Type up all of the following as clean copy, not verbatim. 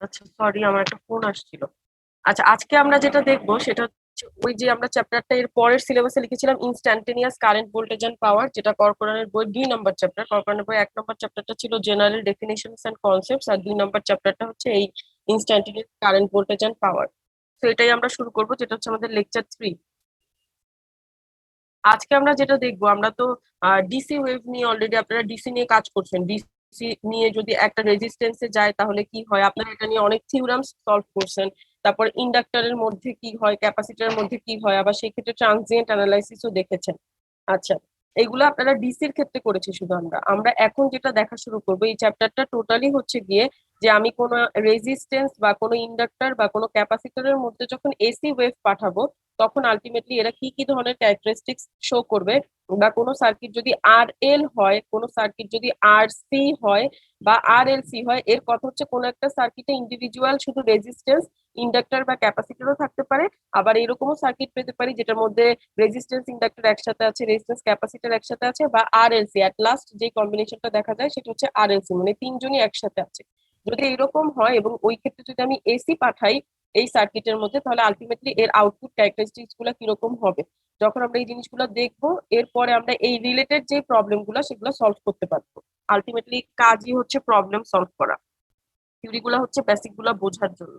আচ্ছা, সরি, আমার একটা ফোন আসছিল। আচ্ছা, আজকে আমরা যেটা দেখবো সেটা হচ্ছে ওই যে আমরা চ্যাপ্টারটা এর পরের সিলেবাসে লিখেছিলাম instantaneous current voltage and power, যেটা করকরানের বই 2 নম্বর চ্যাপ্টার। করকরানের বই 1 নম্বর চ্যাপ্টারটা ছিল জেনারেল ডেফিনেশনস এন্ড কনসেপ্টস, আর 2 নম্বর চ্যাপ্টারটা হচ্ছে এই instantaneous current voltage and power. তো এটাই আমরা শুরু করবো, যেটা হচ্ছে আমাদের লেকচার 3। আজকে আমরা যেটা দেখবো, আমরা তো ডিসি ওয়েভ নিয়ে অলরেডি, আপনারা ডিসি নিয়ে কাজ করছেন। ডিসি নিয়ে যদি একটা রেজিস্ট্যান্সে যায় তাহলে কি হয়, আপনারা এটা নিয়ে অনেক থিওরামস সলভ করছেন। তারপর ইন্ডাক্টরের মধ্যে কি হয়, ক্যাপাসিটরের মধ্যে কি হয়, আবার সেই ক্ষেত্রে ট্রানজিয়েন্ট অ্যানালাইসিসও দেখেছেন। আচ্ছা, এগুলো আপনারা ডিসির ক্ষেত্রে করেছি। শুধু আমরা আমরা এখন যেটা দেখা শুরু করবো, এই চ্যাপ্টারটা টোটালি হচ্ছে গিয়ে যে আমি কোনো রেজিস্ট্যান্স বা কোনো ইন্ডাক্টর বা কোনো ক্যাপাসিটরের মধ্যে যখন এসি ওয়েভ পাঠাবো, তখন আলটিমেটলি এরা কি কি ধরনের ক্যারেক্টারিস্টিক্স শো করবে, বা কোনো সার্কিট যদি আর এল হয়, কোনো সার্কিট যদি আর সি হয় বা আর এল সি হয়, এর কথা হচ্ছে কোনো একটা সার্কিটে ইন্ডিভিজুয়াল শুধু রেজিস্ট্যান্স, ইন্ডাক্টর বা ক্যাপাসিটরও থাকতে পারে। আবার এরকমও সার্কিট পেতে পারি যেটার মধ্যে রেজিস্ট্যান্স ইন্ডাক্টর একসাথে আছে, রেজিস্ট্যান্স ক্যাপাসিটর একসাথে আছে, বা আর এল সি অ্যাট লাস্ট যে কম্বিনেশনটা দেখা যায় সেটা হচ্ছে আর এল সি, মানে তিনজনই একসাথে আছে। যদি এরকম হয় এবং ওই ক্ষেত্রে যদি আমি এসি পাঠাই এই সার্কিটের মধ্যে, তাহলে আলটিমেটলি এর আউটপুট ক্যারেক্টারিস্টিক্স গুলো কিরকম হবে। যখন আমরা এই জিনিসগুলো দেখবো, এরপরে আমরা এই রিলেটেড যে প্রবলেম গুলো সেগুলো সলভ করতে পারবো। আলটিমেটলি কাজই হচ্ছে প্রবলেম সলভ করা, থিওরি গুলো হচ্ছে বেসিক গুলো বোঝার জন্য।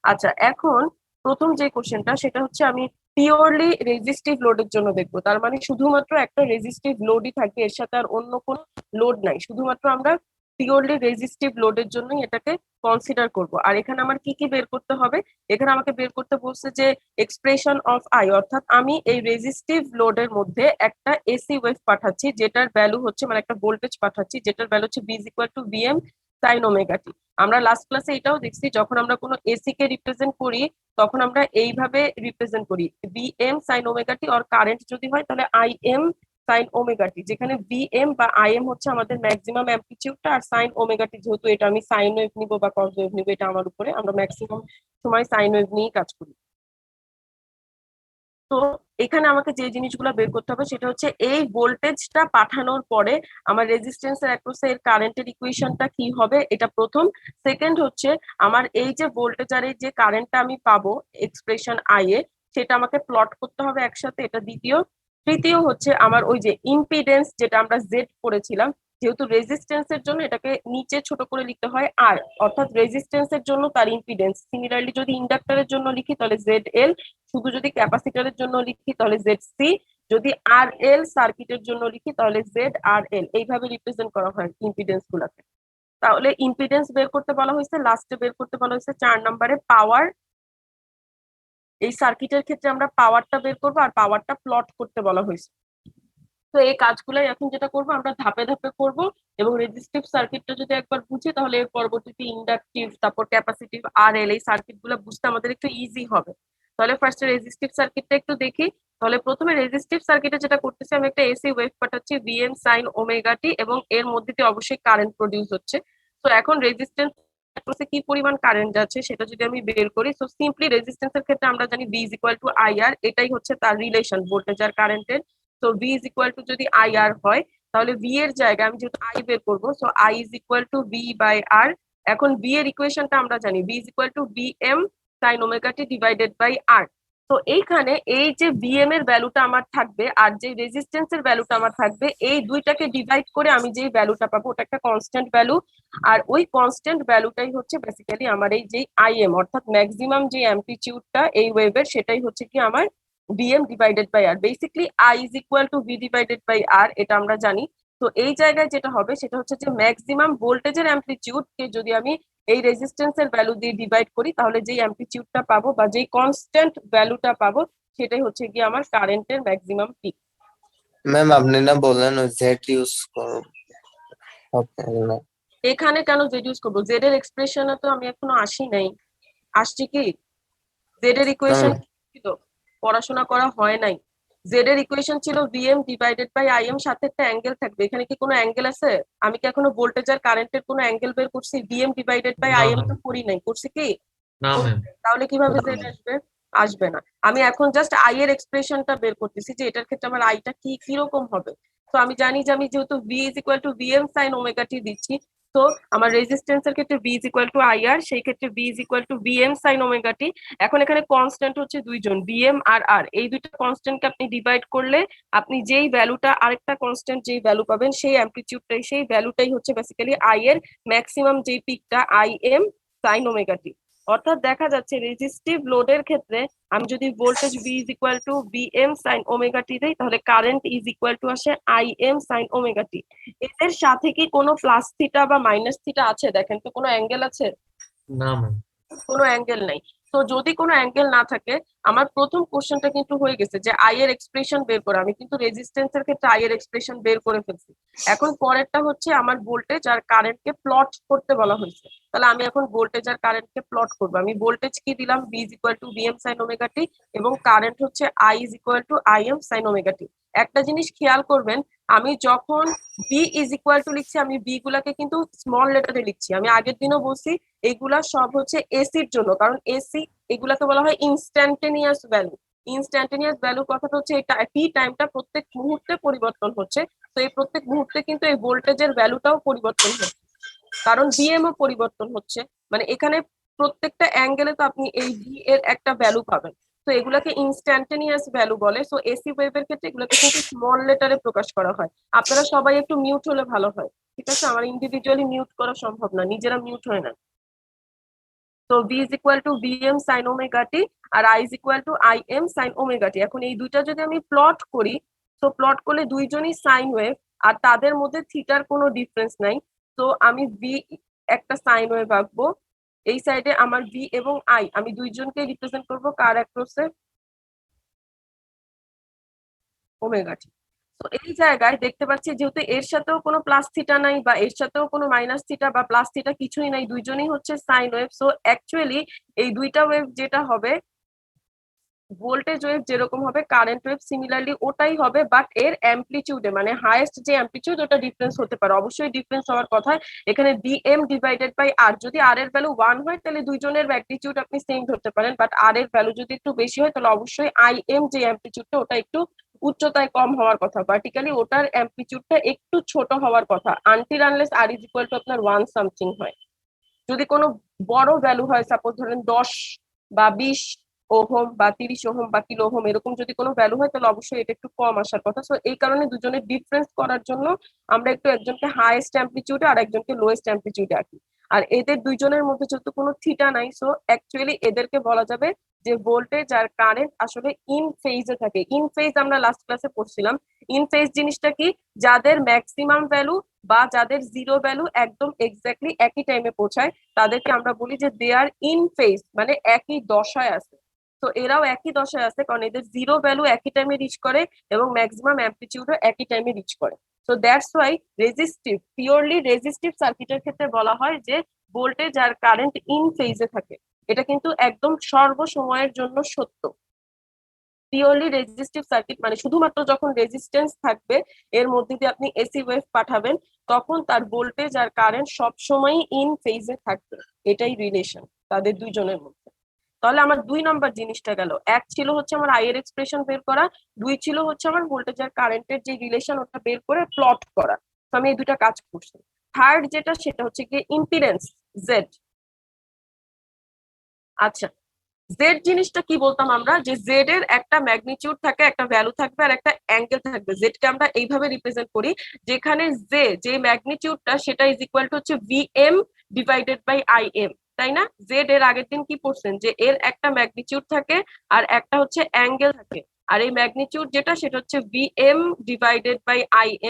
আচ্ছা, এখন প্রথম যে কোশ্চেনটা সেটা হচ্ছে আমি পিওরলি রেজিস্টিভ লোডের জন্য দেখবো। তার মানে শুধুমাত্র একটা রেজিস্টিভ লোডই থাকবে, এর সাথে আর অন্য কোনো লোড নাই, শুধুমাত্র আমরা পিওরলি রেজিস্টিভ লোডের জন্যই এটাকে কনসিডার করব। আর এখানে আমার কি কি বের করতে হবে, এখানে আমাকে বের করতে বলছে যে এক্সপ্রেশন অফ আই, অর্থাৎ আমি এই রেজিস্টিভ লোডের মধ্যে একটা এসি ওয়েভ পাঠাচ্ছি যেটার ভ্যালু হচ্ছে, মানে একটা ভোল্টেজ পাঠাচ্ছি যেটার ভ্যালু হচ্ছে V is equal to VM sine omega T. আমরা লাস্ট ক্লাসে এটাও দেখছি, যখন আমরা কোনো এসি কে রিপ্রেজেন্ট করি তখন আমরা এইভাবে রিপ্রেজেন্ট করি, B M sine omega T, আর কারেন্ট যদি হয় তাহলে আই এম সাইন ওমেগা টি, যেখানে বি এম বা আই এম হচ্ছে আমাদের ম্যাক্সিমাম অ্যাম্পলিটিউডটা, আর সাইন ওমেগা টি যেহেতু এটা আমি সাইন ওয়েভ নিব বা কস ওয়েভ নিব এটা আমার উপরে, আমরা ম্যাক্সিমাম সময় সাইন ওয়েভ নিয়েই কাজ করি। তো এখানে আমাকে যে জিনিসগুলো বের করতে হবে সেটা হচ্ছে এই ভোল্টেজটা পাঠানোর পরে আমার রেজিস্ট্যান্সের অ্যাক্রসে এর কারেন্টের ইকুয়েশনটা কি হবে, এটা প্রথম। সেকেন্ড হচ্ছে আমার এই যে ভোল্টেজ আর এই যে কারেন্টটা আমি পাবো এক্সপ্রেশন আই এ, সেটা আমাকে প্লট করতে হবে একসাথে, এটা দ্বিতীয়। তৃতীয় হচ্ছে আমার ওই যে ইম্পিডেন্স যেটা আমরা জেড করেছিলাম, যেহেতু রেজিস্ট্যান্সের জন্য এটাকে নিচে ছোট করে লিখতে হয় আর, অর্থাৎ রেজিস্ট্যান্সের জন্য তার ইম্পিডেন্স। সিমিলারলি যদি ইন্ডাক্টরের জন্য লিখি তাহলে জেড এল, শুধু যদি ক্যাপাসিটরের জন্য লিখি তাহলে জেড সি, যদি আর এল সার্কিটের জন্য লিখি তাহলে জেড আর এল, এইভাবে রিপ্রেজেন্ট করা হয় ইম্পিডেন্স গুলাকে। তাহলে ইম্পিডেন্স বের করতে বলা হয়েছে, লাস্টে বের করতে বলা হয়েছে 4 নম্বরে পাওয়ার। এই সার্কিটের ক্ষেত্রে আমরা পাওয়ারটা বের করবো আর পাওয়ারটা প্লট করতে বলা হয়েছে। তো এই কাজগুলাই এখন যেটা করবো আমরা ধাপে ধাপে করব, এবং রেজিস্টিভ সার্কিটটা যদি একবার বুঝি তাহলে এর পরবর্তীতে ইন্ডাকটিভ, তারপর ক্যাপাসিটিভ আর এল, এই সার্কিট গুলো বুঝতে আমাদের একটু ইজি হবে। তাহলে ফার্স্টে রেজিস্টিভ সার্কিটটা একটু দেখি। তাহলে প্রথমে রেজিস্টিভ সার্কিটে যেটা করতেছি, আমি একটা এসি ওয়েভ পাঠাচ্ছি ভিএম সাইন ওমেগা টি, এবং এর মধ্যে দিয়ে অবশ্যই কারেন্ট প্রডিউস হচ্ছে। তো এখন রেজিস্ট্যান্স কি পরিমাণ কারেন্ট যাচ্ছে সেটা যদি আমি বের করি, তো সিম্পলি রেজিস্ট্যান্সের ক্ষেত্রে আমরা জানি V is equal to I R, এটাই হচ্ছে তার রিলেশন ভোল্টেজ আর কারেন্টের। তো ভি ইজ ইকুয়াল টু যদি আই আর হয়, তাহলে ভি এর জায়গায় আমি যেহেতু আই বের করবো, so I is equal to V by R. এখন ভি এর ইকুয়েশনটা আমরা জানি, V is equal to V M sine omega T divided by R. তো এইখানে এই যে ভিএম এর ভ্যালুটা আমার থাকবে আর যে রেজিস্ট্যান্স এর ভ্যালুটা আমার থাকবে, এই দুইটাকে ডিভাইড করে আমি যে ভ্যালুটা পাবো ওটা একটা কনস্ট্যান্ট ভ্যালু। আর ওই কনস্ট্যান্ট ভ্যালুটাই হচ্ছে বেসিক্যালি আমার এই যে আই এম, অর্থাৎ ম্যাক্সিমাম যে অ্যাম্পলিটিউডটা এই ওয়েভের, সেটাই হচ্ছে কি আমার VM divided by R. Basically I is equal to V divided by R, এটা আমরা জানি। তো এই জায়গায় যেটা হবে সেটা হচ্ছে যে ম্যাক্সিমাম ভোল্টেজের অ্যাম্পলিটিউড কে যদি আমি এই রেজিস্ট্যান্সের ভ্যালু দিয়ে ডিভাইড করি, তাহলে যেই অ্যাম্পলিটিউডটা পাবো বা যেই কনস্ট্যান্ট ভ্যালুটা পাবো, সেটাই হচ্ছে কি আমার কারেন্টের ম্যাক্সিমাম পিক। ম্যাম আপনি না বললেন ওই জেড ইউজ করো না? এখানে কেন জেড ইউজ করবো, জেড এর এক্সপ্রেশনে তো আমি এখনো আসি নাই। আসছি কি, জেড এর ইকুয়েশন ম্যাম ছিল, পড়াশোনা করা হয় নাই। জেড এর ইকুয়েশন ছিল VM divided by I M, সাথে একটা অ্যাঙ্গেল থাকবে। এখানে কি কোনো অ্যাঙ্গেল আছে? আমি কি এখনো ভোল্টেজ আর কারেন্টের কোনো অ্যাঙ্গেল বের করছি? ভিএম ডিভাইডেড বাই না আই এম ম্যাম। তো করি নাই, করছি কি? না ম্যাম। তাহলে কিভাবে জেড আসবে? আসবে না। আমি এখন জাস্ট আই এর এক্সপ্রেশনটা বের করতেছি যে এটার ক্ষেত্রে আমার আইটা কি কিরকম হবে। তো আমি জানি যে আমি যেহেতু V is equal to VM sine omega T দিচ্ছি, তো আমার রেজিস্ট্যান্সের ক্ষেত্রে v is equal to IR, সেই ক্ষেত্রে v is equal to Vm sin omega T. এখন এখানে কনস্ট্যান্ট হচ্ছে দুইজন, Vm আর R, এই দুইটা কনস্ট্যান্টকে আপনি ডিভাইড করলে আপনি যেই ভ্যালুটা, আরেকটা কনস্ট্যান্ট যেই ভ্যালু পাবেন সেই অ্যামপ্লিটিউডটাই, সেই ভ্যালুটাই হচ্ছে বেসিক্যালি I এর ম্যাক্সিমাম যেই পিকটা Im sin ওমেগা টি। অর্থাৎ দেখা যাচ্ছে রেজিস্টিভ লোডের ক্ষেত্রে আমি যদি voltage v is equal to Vm sin omega T দেই, তাহলে কারেন্ট ইজ ইকুয়াল টু আসে Im sin ওমেগা টি। এদের সাথে কি কোনো প্লাস থিটা বা মাইনাস থিটা আছে? দেখেন তো কোনো অ্যাঙ্গেল আছে? না ম্যাম। কোনো অ্যাঙ্গেল নাই। তো যদি কোনো অ্যাঙ্গেল না থাকে, আমার প্রথম কোশ্চেনটা কিন্তু হয়ে গেছে যে আই এর এক্সপ্রেশন বের করা। আমি কিন্তু রেজিস্ট্যান্সের ক্ষেত্রে আই এর এক্সপ্রেশন বের করে ফেলছি। এখন পরেরটা হচ্ছে আমার ভোল্টেজ আর কারেন্টকে প্লট করতে বলা হয়েছে। তাহলে আমি এখন ভোল্টেজ আর কারেন্টকে প্লট করবো। আমি ভোল্টেজ কি দিলাম, v is equal to Vm sin omega T, এবং কারেন্ট হচ্ছে I is equal to Im sin omega T. একটা জিনিস খেয়াল করবেন, আমি যখন v ইজ ইকুয়াল টু লিখছি, আমি v গুলাকে কিন্তু স্মল লেটারে লিখছি। আমি আগের দিনও বলছি এইগুলা সব হচ্ছে এসির জন্য, কারণ এসি এগুলাকে বলা হয় ইনস্ট্যান্টেনিয়াস ভ্যালু। ইনস্ট্যান্টেনিয়াস ভ্যালু কথাটা হচ্ছে এটা টি টাইমটা প্রত্যেক মুহূর্তে পরিবর্তন হচ্ছে। তো এই প্রত্যেক মুহূর্তে কিন্তু এই ভোল্টেজের ভ্যালুটাও পরিবর্তন হচ্ছে, কারণ ভিএম ও পরিবর্তন হচ্ছে। মানে এখানে প্রত্যেকটা অ্যাঙ্গেলে তো আপনি এই ভি এর একটা ভ্যালু পাবেন। তো এগুলাকে ইনস্ট্যান্টেনিয়াস ভ্যালু বলে। সো এসি ওয়েভের ক্ষেত্রে এগুলোকে কিন্তু স্মল লেটারে প্রকাশ করা হয়। আপনারা সবাই একটু মিউট হলে ভালো হয়, ঠিক আছে? আমার ইন্ডিভিজুয়ালি মিউট করা সম্ভব না, নিজেরা মিউট হয় না। তো v is equal to Vm sin omega T আর I is equal to Im sin omega T. এখন এই দুইটা যদি আমি প্লট করি, তো প্লট করলে দুইজনই সাইন ওয়েভ, আর তাদের মধ্যে থিটার কোনো ডিফারেন্স নাই। তো আমি v একটা সাইন ওয়েভ আঁকবো, এই সাইডে আমার v এবং I, আমি দুইজনকে রিপ্রেজেন্ট করবো কার অ্যাক্রসে? Omega t. তো এই জায়গায় দেখতে পাচ্ছি যেহেতু এর সাথেও কোনো প্লাস থিটা নাই, বা এর সাথেও কোনো মাইনাস থিটা বা প্লাস থিটা কিছুই নাই, দুইজনই হচ্ছে সাইন ওয়েভ। সো অ্যাকচুয়ালি এই দুইটা ওয়েভ যেটা হবে, ভোল্টেজ ওয়েভ যেরকম হবে, কারেন্ট ওয়েভ সিমিলারলি ওটাই হবে, বাট এর অ্যাম্পলিটিউডে, মানে হাইয়েস্ট যে অ্যাম্পলিটিউড, ওটা ডিফারেন্স হতে পারে। অবশ্যই ডিফারেন্স হওয়ার কথা। এখানে Vm ডিভাইডেড বাই R, যদি R এর ভ্যালু 1 হয় তাহলে দুইজনের ম্যাগনিটিউড আপনি সেম ধরতে পারেন, বাট R এর ভ্যালু যদি একটু বেশি হয় তাহলে অবশ্যই Im যে অ্যাম্পলিটিউডটা, ওটা একটু উচ্চতায় কম হওয়ার কথা, ভার্টিক্যালি ওটার অ্যাম্পলিটিউডটা একটু ছোট হওয়ার কথা, until unless R is equal two আপনার 1 সামথিং হয়। যদি কোনো বড় ভ্যালু হয়, সাপোজ ধরেন 10 বা 20 ওহম বা 30 ওহম বা কিলো ওহম, এরকম যদি কোনো ভ্যালু হয় তাহলে অবশ্যই এটা একটু কম আসার কথা। সো এই কারণে দুজনের ডিফারেন্স করার জন্য আমরা একটু একজনকে হাইয়েস্ট অ্যাম্পলিটিউডে আর একজনকে লোয়েস্ট অ্যাম্পলিটিউডে আঁকি। আর এদের দুইজনের মধ্যে যেহেতু কোনো থিটা নাই, সো অ্যাকচুয়ালি এদেরকে বলা যাবে যে ভোল্টেজ আর কারেন্ট আসলে ইন ফেজে থাকে। ইন ফেজ আমরা লাস্ট ক্লাসে পড়ছিলাম। ইন ফেজ জিনিসটা কি, যাদের ম্যাক্সিমাম ভ্যালু বা যাদের জিরো ভ্যালু একদম এক্স্যাক্টলি একই টাইমে পৌঁছায়, তাদেরকে আমরা বলি যে দে আর ইন ফেজ, মানে একই দশায় আছে। তো এরাও একই দশায় আছে, কারণ এদের জিরো ভ্যালু একই টাইমে রিচ করে এবং ম্যাক্সিমাম অ্যাম্পলিটিউডও একই টাইমে রিচ করে। So that's Y resistive, purely resistive সার্কিটের ক্ষেত্রে বলা হয় যে ভোল্টেজ আর কারেন্ট ইন ফেজে থাকে। এটা কিন্তু একদম সর্বসময়ের জন্য সত্য। পিওরলি রেজিস্টিভ সার্কিট মানে শুধুমাত্র যখন রেজিস্ট্যান্স থাকবে, এর মধ্যে দিয়ে আপনি এসি ওয়েভ পাঠাবেন, তখন তার ভোল্টেজ আর কারেন্ট সবসময় ইন ফেজে থাকবে। এটাই রিলেশন তাদের দুইজনের মধ্যে। তাহলে আমার 2 নম্বর জিনিসটা গেল। এক ছিল হচ্ছে আমার আই এর এক্সপ্রেশন বের করা, 2 ছিল হচ্ছে আমার ভোল্টেজ আর কারেন্টের যে রিলেশন ওটা বের করে প্লট করা। তো আমি এই দুটা কাজ করছি। থার্ড যেটা, সেটা হচ্ছে কি ইম্পিডেন্স জেড। আচ্ছা, জেড জিনিসটা কি বলতাম আমরা, যে জেড এর একটা ম্যাগনিটিউড থাকে, একটা ভ্যালু থাকবে আর একটা অ্যাঙ্গেল থাকবে। জেড কে আমরা এইভাবে রিপ্রেজেন্ট করি, যেখানে যে ম্যাগনিটিউডটা সেটা ইজ ইকুয়াল টু হচ্ছে Vm ডিভাইডেড বাই Im, তাই না? জেড এর আগের দিন কি পড়ছেন, যে এর একটা ম্যাগনিটিউড থাকে আর একটা হচ্ছে অ্যাঙ্গেল থাকে, আর এই ম্যাগনিটিউড যেটা সেটা হচ্ছে Vm ডিভাইডেড বাই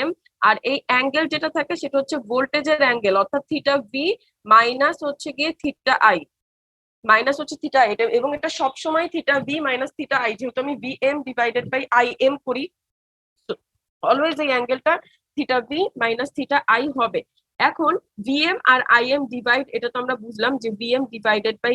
Im, আর এই অ্যাঙ্গেল যেটা থাকে সেটা হচ্ছে ভোল্টেজের অ্যাঙ্গেল, অর্থাৎ থিটা ভি মাইনাস হচ্ছে গিয়ে থিটা আই, মাইনাস হচ্ছে থিটা এটা, এবং এটা সবসময় theta V minus theta I, যেহেতু আমি Vm ডিভাইডেড বাই Im করি, অলওয়েজ এই অ্যাঙ্গেলটা theta V minus theta I হবে। এখন Vm আর Im ডিভাইড, এটা তো আমরা বুঝলাম যে Vm ডিভাইডেড বাই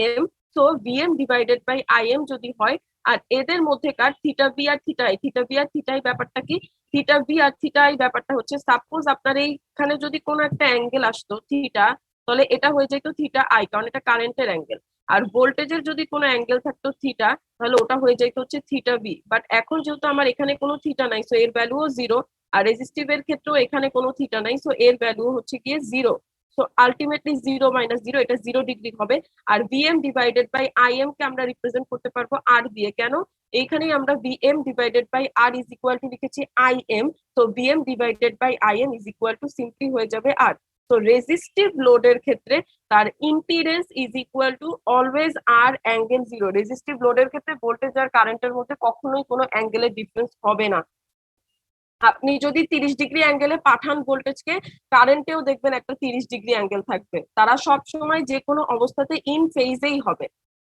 Im। তো Vm ডিভাইডেড বাই Im যদি হয়, আর এদের মধ্যেকার থিটা বি আর থিটা আই, থিটা বি আর থিটা আই ব্যাপারটা কি, থিটা বি আর থিটা আই ব্যাপারটা হচ্ছে, সাপোজ আপনার এইখানে যদি কোনো একটা অ্যাঙ্গেল আসতো থিটা, তাহলে এটা হয়ে যেত থিটা আই, কারণ এটা কারেন্টের অ্যাঙ্গেল। আর ভোল্টেজের যদি কোনো অ্যাঙ্গেল থাকতো থিটা, তাহলে ওটা হয়ে যেত হচ্ছে থিটা বি। বাট এখন যেহেতু আমার এখানে কোনো থিটা নাই, সো এর ভ্যালুও জিরো, আর রেজিস্টিভ এর ক্ষেত্রেও এখানে কোনো থিটা নাই, সো এর ভ্যালু হচ্ছে গিয়ে জিরো। সো আলটিমেটলি 0 - 0 এটা 0 ডিগ্রি হবে। আর ভিএম ডিভাইডেড বাই আইএম কে আমরা রিপ্রেজেন্ট করতে পারবো আর দিয়ে। কেন? এইখানেই আমরা VM divided by R is equal to লিখেছি আইএম, তো VM divided by IM is equal to simply হয়ে যাবে আর। তো রেজিস্টিভ লোডের ক্ষেত্রে তার impedance is equal to always R angle 0। Resistive লোডের ক্ষেত্রে ভোল্টেজ আর কারেন্টের মধ্যে কখনোই কোনো অ্যাঙ্গেলের ডিফারেন্স হবে না। আপনি যদি 30 ডিগ্রি অ্যাঙ্গেলে পাঠান ভোল্টেজকে, কারেন্টেও দেখবেন একটা 30 ডিগ্রি অ্যাঙ্গেল থাকবে। তারা সব সময় যে কোনো অবস্থাতে ইন ফেজেই হবে।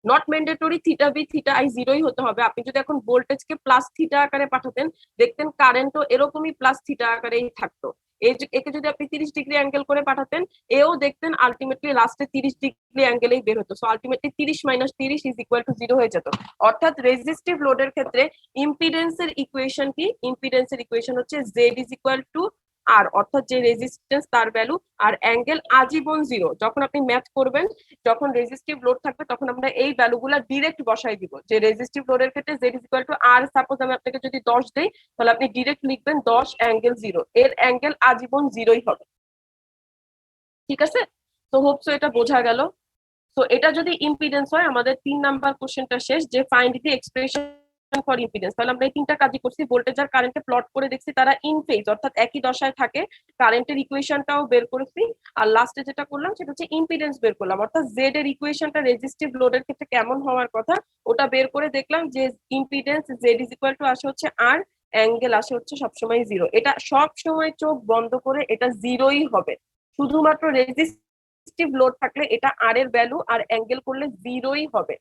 Not mandatory theta V theta I 0ই হতে হবে। আপনি যদি এখন ভোল্টেজকে প্লাস থিটা আকারে পাঠাতেন, দেখতেন কারেন্টও এরকমই প্লাস থিটা আকারেই থাকতো। একে যদি আপনি 30 ডিগ্রি অ্যাঙ্গেল করে পাঠাতেন, এও দেখতেন আলটিমেটলি লাস্টে 30 ডিগ্রি অ্যাঙ্গেলেই বের হতো। So ultimately 30 - 30 is equal two 0 হয়ে যেত। অর্থাৎ রেজিস্টিভ লোডের ক্ষেত্রে ইম্পিডেন্সের ইকুয়েশন কি? ইম্পিডেন্সের ইকুয়েশন হচ্ছে জেড ইজ ইকুয়াল টু আর, অর্থাৎ যে রেজিস্ট্যান্স তার ভ্যালু আর অ্যাঙ্গেল আজীবন 0। যখন আপনি ম্যাথ করবেন, যখন রেজিস্টিভ লোড থাকবে, তখন আমরা এই ভ্যালুগুলো ডিরেক্ট বসাই দিব। যে রেজিস্টিভ লোডের ক্ষেত্রে Z is equal to R, suppose আমি আপনাকে যদি 10 দেই, তাহলে আপনি ডিরেক্ট লিখবেন 10 অ্যাঙ্গেল 0, এর অ্যাঙ্গেল আজীবন 0ই হবে। ঠিক আছে? তো হোপসো এটা বোঝা গেল। তো এটা যদি ইম্পিডেন্স হয়, আমাদের 3 নাম্বার কোশ্চেনটা শেষ, যে find the expression for impedance. তাহলে আমরা এই 3টা কাজই করছি। ভোল্টেজ আর কারেন্টে প্লট করে দেখছি তারা ইন ফেজ অর্থাৎ একই দশায় থাকে, কারেন্টের ইকুয়েশনটাও বের করেছি, আর লাস্টে যেটা করলাম সেটা হচ্ছে ইম্পিডেন্স বের করলাম। অর্থাৎ জেড এর ইকুয়েশনটা রেজিস্টিভ লোডের ক্ষেত্রে কেমন হওয়ার কথা ওটা বের করে দেখলাম, যে impedance Z is equal to আসে হচ্ছে আর, অ্যাঙ্গেল আসে হচ্ছে সবসময় 0। এটা সবসময় চোখ বন্ধ করে এটা 0ই হবে। শুধুমাত্র রেজিস্টিভ লোড থাকলে এটা আর এর ভ্যালু আর অ্যাঙ্গেল করলে 0ই হবে।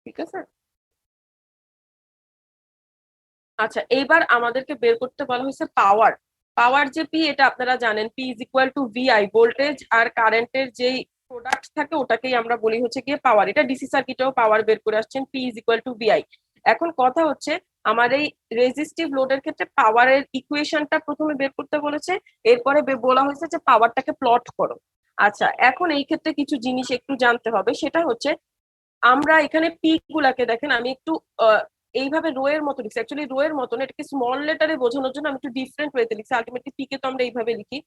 ঠিক আছে? আচ্ছা, এইবার আমাদেরকে বের করতে বলা হয়েছে পাওয়ার। পাওয়ার যে পি, এটা আপনারা জানেন, P is equal to VI. Voltage আর কারেন্টের যেই প্রোডাক্ট থাকে ওটাকেই আমরা বলি হচ্ছে গিয়ে পাওয়ার। এটা ডিসি সার্কিটেও পাওয়ার বের করে আসছেন, P is equal to VI. এখন কথা হচ্ছে, আমার এই রেজিস্টিভ লোডের ক্ষেত্রে পাওয়ারের ইকুয়েশনটা প্রথমে বের করতে বলেছে, এরপরে বলা হয়েছে যে পাওয়ারটাকে প্লট করো। আচ্ছা, এখন এই ক্ষেত্রে কিছু জিনিস একটু জানতে হবে। সেটা হচ্ছে, আমরা এখানে পিক গুলাকে দেখেন, আমি একটু এইভাবে রো এর মতো লিখছি। অ্যাকচুয়ালি রো এর মতন, এটাকে স্মল লেটারে বোঝানোর জন্য আমি একটু ডিফারেন্ট ওয়েতে লিখছি। আলটিমেটলি পিকে তো আমরা এইভাবে লিখি।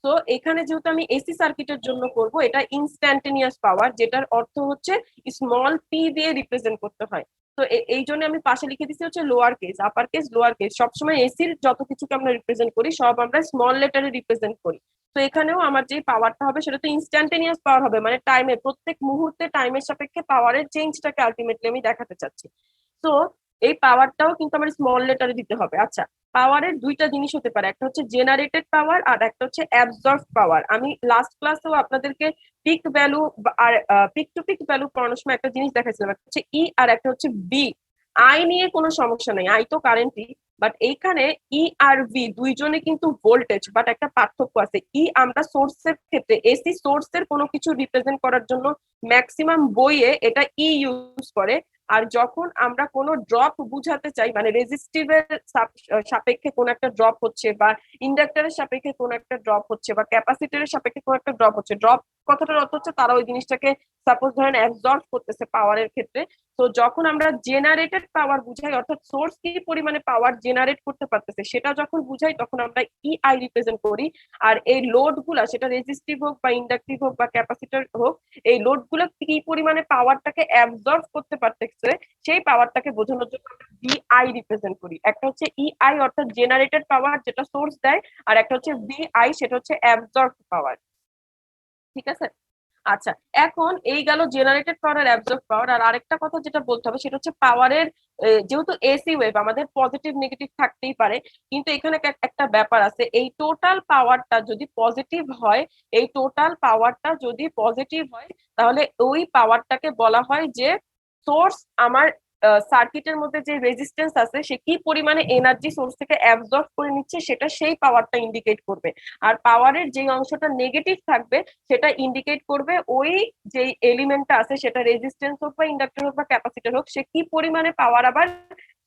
তো এখানে যেহেতু আমি এসি সার্কিটের জন্য করব, এটা ইনস্ট্যান্টেনিয়াস পাওয়ার, যেটার অর্থ হচ্ছে স্মল পি দিয়ে রিপ্রেজেন্ট করতে হয়। তো এই জন্য আমি পাশে লিখে দিচ্ছি হচ্ছে lower case, upper case, lower case. সবসময় এসির যত কিছুকে আমরা রিপ্রেজেন্ট করি সব আমরা স্মল লেটারে রিপ্রেজেন্ট করি। তো এখানেও আমার যে পাওয়ারটা হবে সেটা তো ইনস্ট্যান্টেনিয়াস পাওয়ার হবে, মানে টাইমে, প্রত্যেক মুহূর্তে টাইমের সাপেক্ষে পাওয়ারের চেঞ্জটাকে আলটিমেটলি আমি দেখাতে চাচ্ছি। তো এই পাওয়ারটাও কিন্তু আমার স্মল লেটারে দিতে হবে। আচ্ছা, পাওয়ারের দুইটা জিনিস হতে পারে, একটা হচ্ছে জেনারেটেড পাওয়ার আর একটা হচ্ছে অ্যাবজর্ব পাওয়ার। আমি লাস্ট ক্লাসেও আপনাদেরকে pick value R peak to pick value পড়ানোর সময় একটা জিনিস দেখাচ্ছিলাম, একটা হচ্ছে ই আর একটা হচ্ছে বি। আই নিয়ে কোনো সমস্যা নেই, আই তো কারেন্টই, বাট এইখানে ই আর ভি দুইজনে কিন্তু ভোল্টেজ, বাট একটা পার্থক্য আছে। ই আমরা সোর্সের ক্ষেত্রে, এসি সোর্সের কোনো কিছু রিপ্রেজেন্ট করার জন্য ম্যাক্সিমাম বইয়ে এটা ই ইউজ করে। আর যখন আমরা কোনো ড্রপ বুঝাতে চাই, মানে রেজিস্টিভের সাপেক্ষে কোন একটা ড্রপ হচ্ছে, বা ইন্ডাক্টরের সাপেক্ষে কোন একটা ড্রপ হচ্ছে, বা ক্যাপাসিটরের সাপেক্ষে কোন একটা ড্রপ হচ্ছে, ড্রপ কথাটার অর্থ হচ্ছে তারা ওই জিনিসটাকে সাপোজ ধরেন অ্যাবজর্ব করতেছে পাওয়ারের ক্ষেত্রে। তো যখন আমরা জেনারেটেড পাওয়ার বুঝাই, অর্থাৎ সোর্স কি পরিমাণে পাওয়ার জেনারেট করতে পারতেছে সেটা যখন বুঝাই, তখন আমরা ইআই রিপ্রেজেন্ট করি। আর এই লোড গুলা, সেটা রেজিস্টিভ হোক বা ইন্ডাকটিভ হোক বা ক্যাপাসিটর হোক, এই লোড গুলো কি পরিমাণে পাওয়ারটাকে অ্যাবজর্ব করতে পারতেছে সেই পাওয়ারটাকে বোঝানোর জন্য আমরা ভিআই রিপ্রেজেন্ট করি। একটা হচ্ছে ইআই অর্থাৎ জেনারেটেড পাওয়ার যেটা সোর্স দেয়, আর একটা হচ্ছে ভিআই সেটা হচ্ছে অ্যাবজর্ব পাওয়ার। ঠিক আছে? আচ্ছা, এখন এই গেল জেনারেটেড পাওয়ার আর অ্যাবজর্ব পাওয়ার। আর আরেকটা কথা যেটা বলতে হবে সেটা হচ্ছে পাওয়ারের, যেহেতু এসি ওয়েভ আমাদের পজিটিভ নেগেটিভ থাকতেই পারে, কিন্তু এখানে একটা ব্যাপার আছে। এই টোটাল পাওয়ারটা যদি পজিটিভ হয়, এই টোটাল পাওয়ারটা যদি পজিটিভ হয়, তাহলে ওই পাওয়ারটাকে বলা হয় যে সোর্স আমার সার্কিটের মধ্যে যে রেজিস্ট্যান্স আছে সে কি পরিমাণে এনার্জি সোর্স থেকে অ্যাবজর্ব করে নিচ্ছে, সেটা সেই পাওয়ারটা ইন্ডিকেট করবে। আর পাওয়ারের যে অংশটা নেগেটিভ থাকবে সেটা ইন্ডিকেট করবে ওই যে এলিমেন্টটা আছে, সেটা রেজিস্ট্যান্স হোক বা ইন্ডাক্টর হোক বা ক্যাপাসিটর হোক, সে কি পরিমাণে পাওয়ার আবার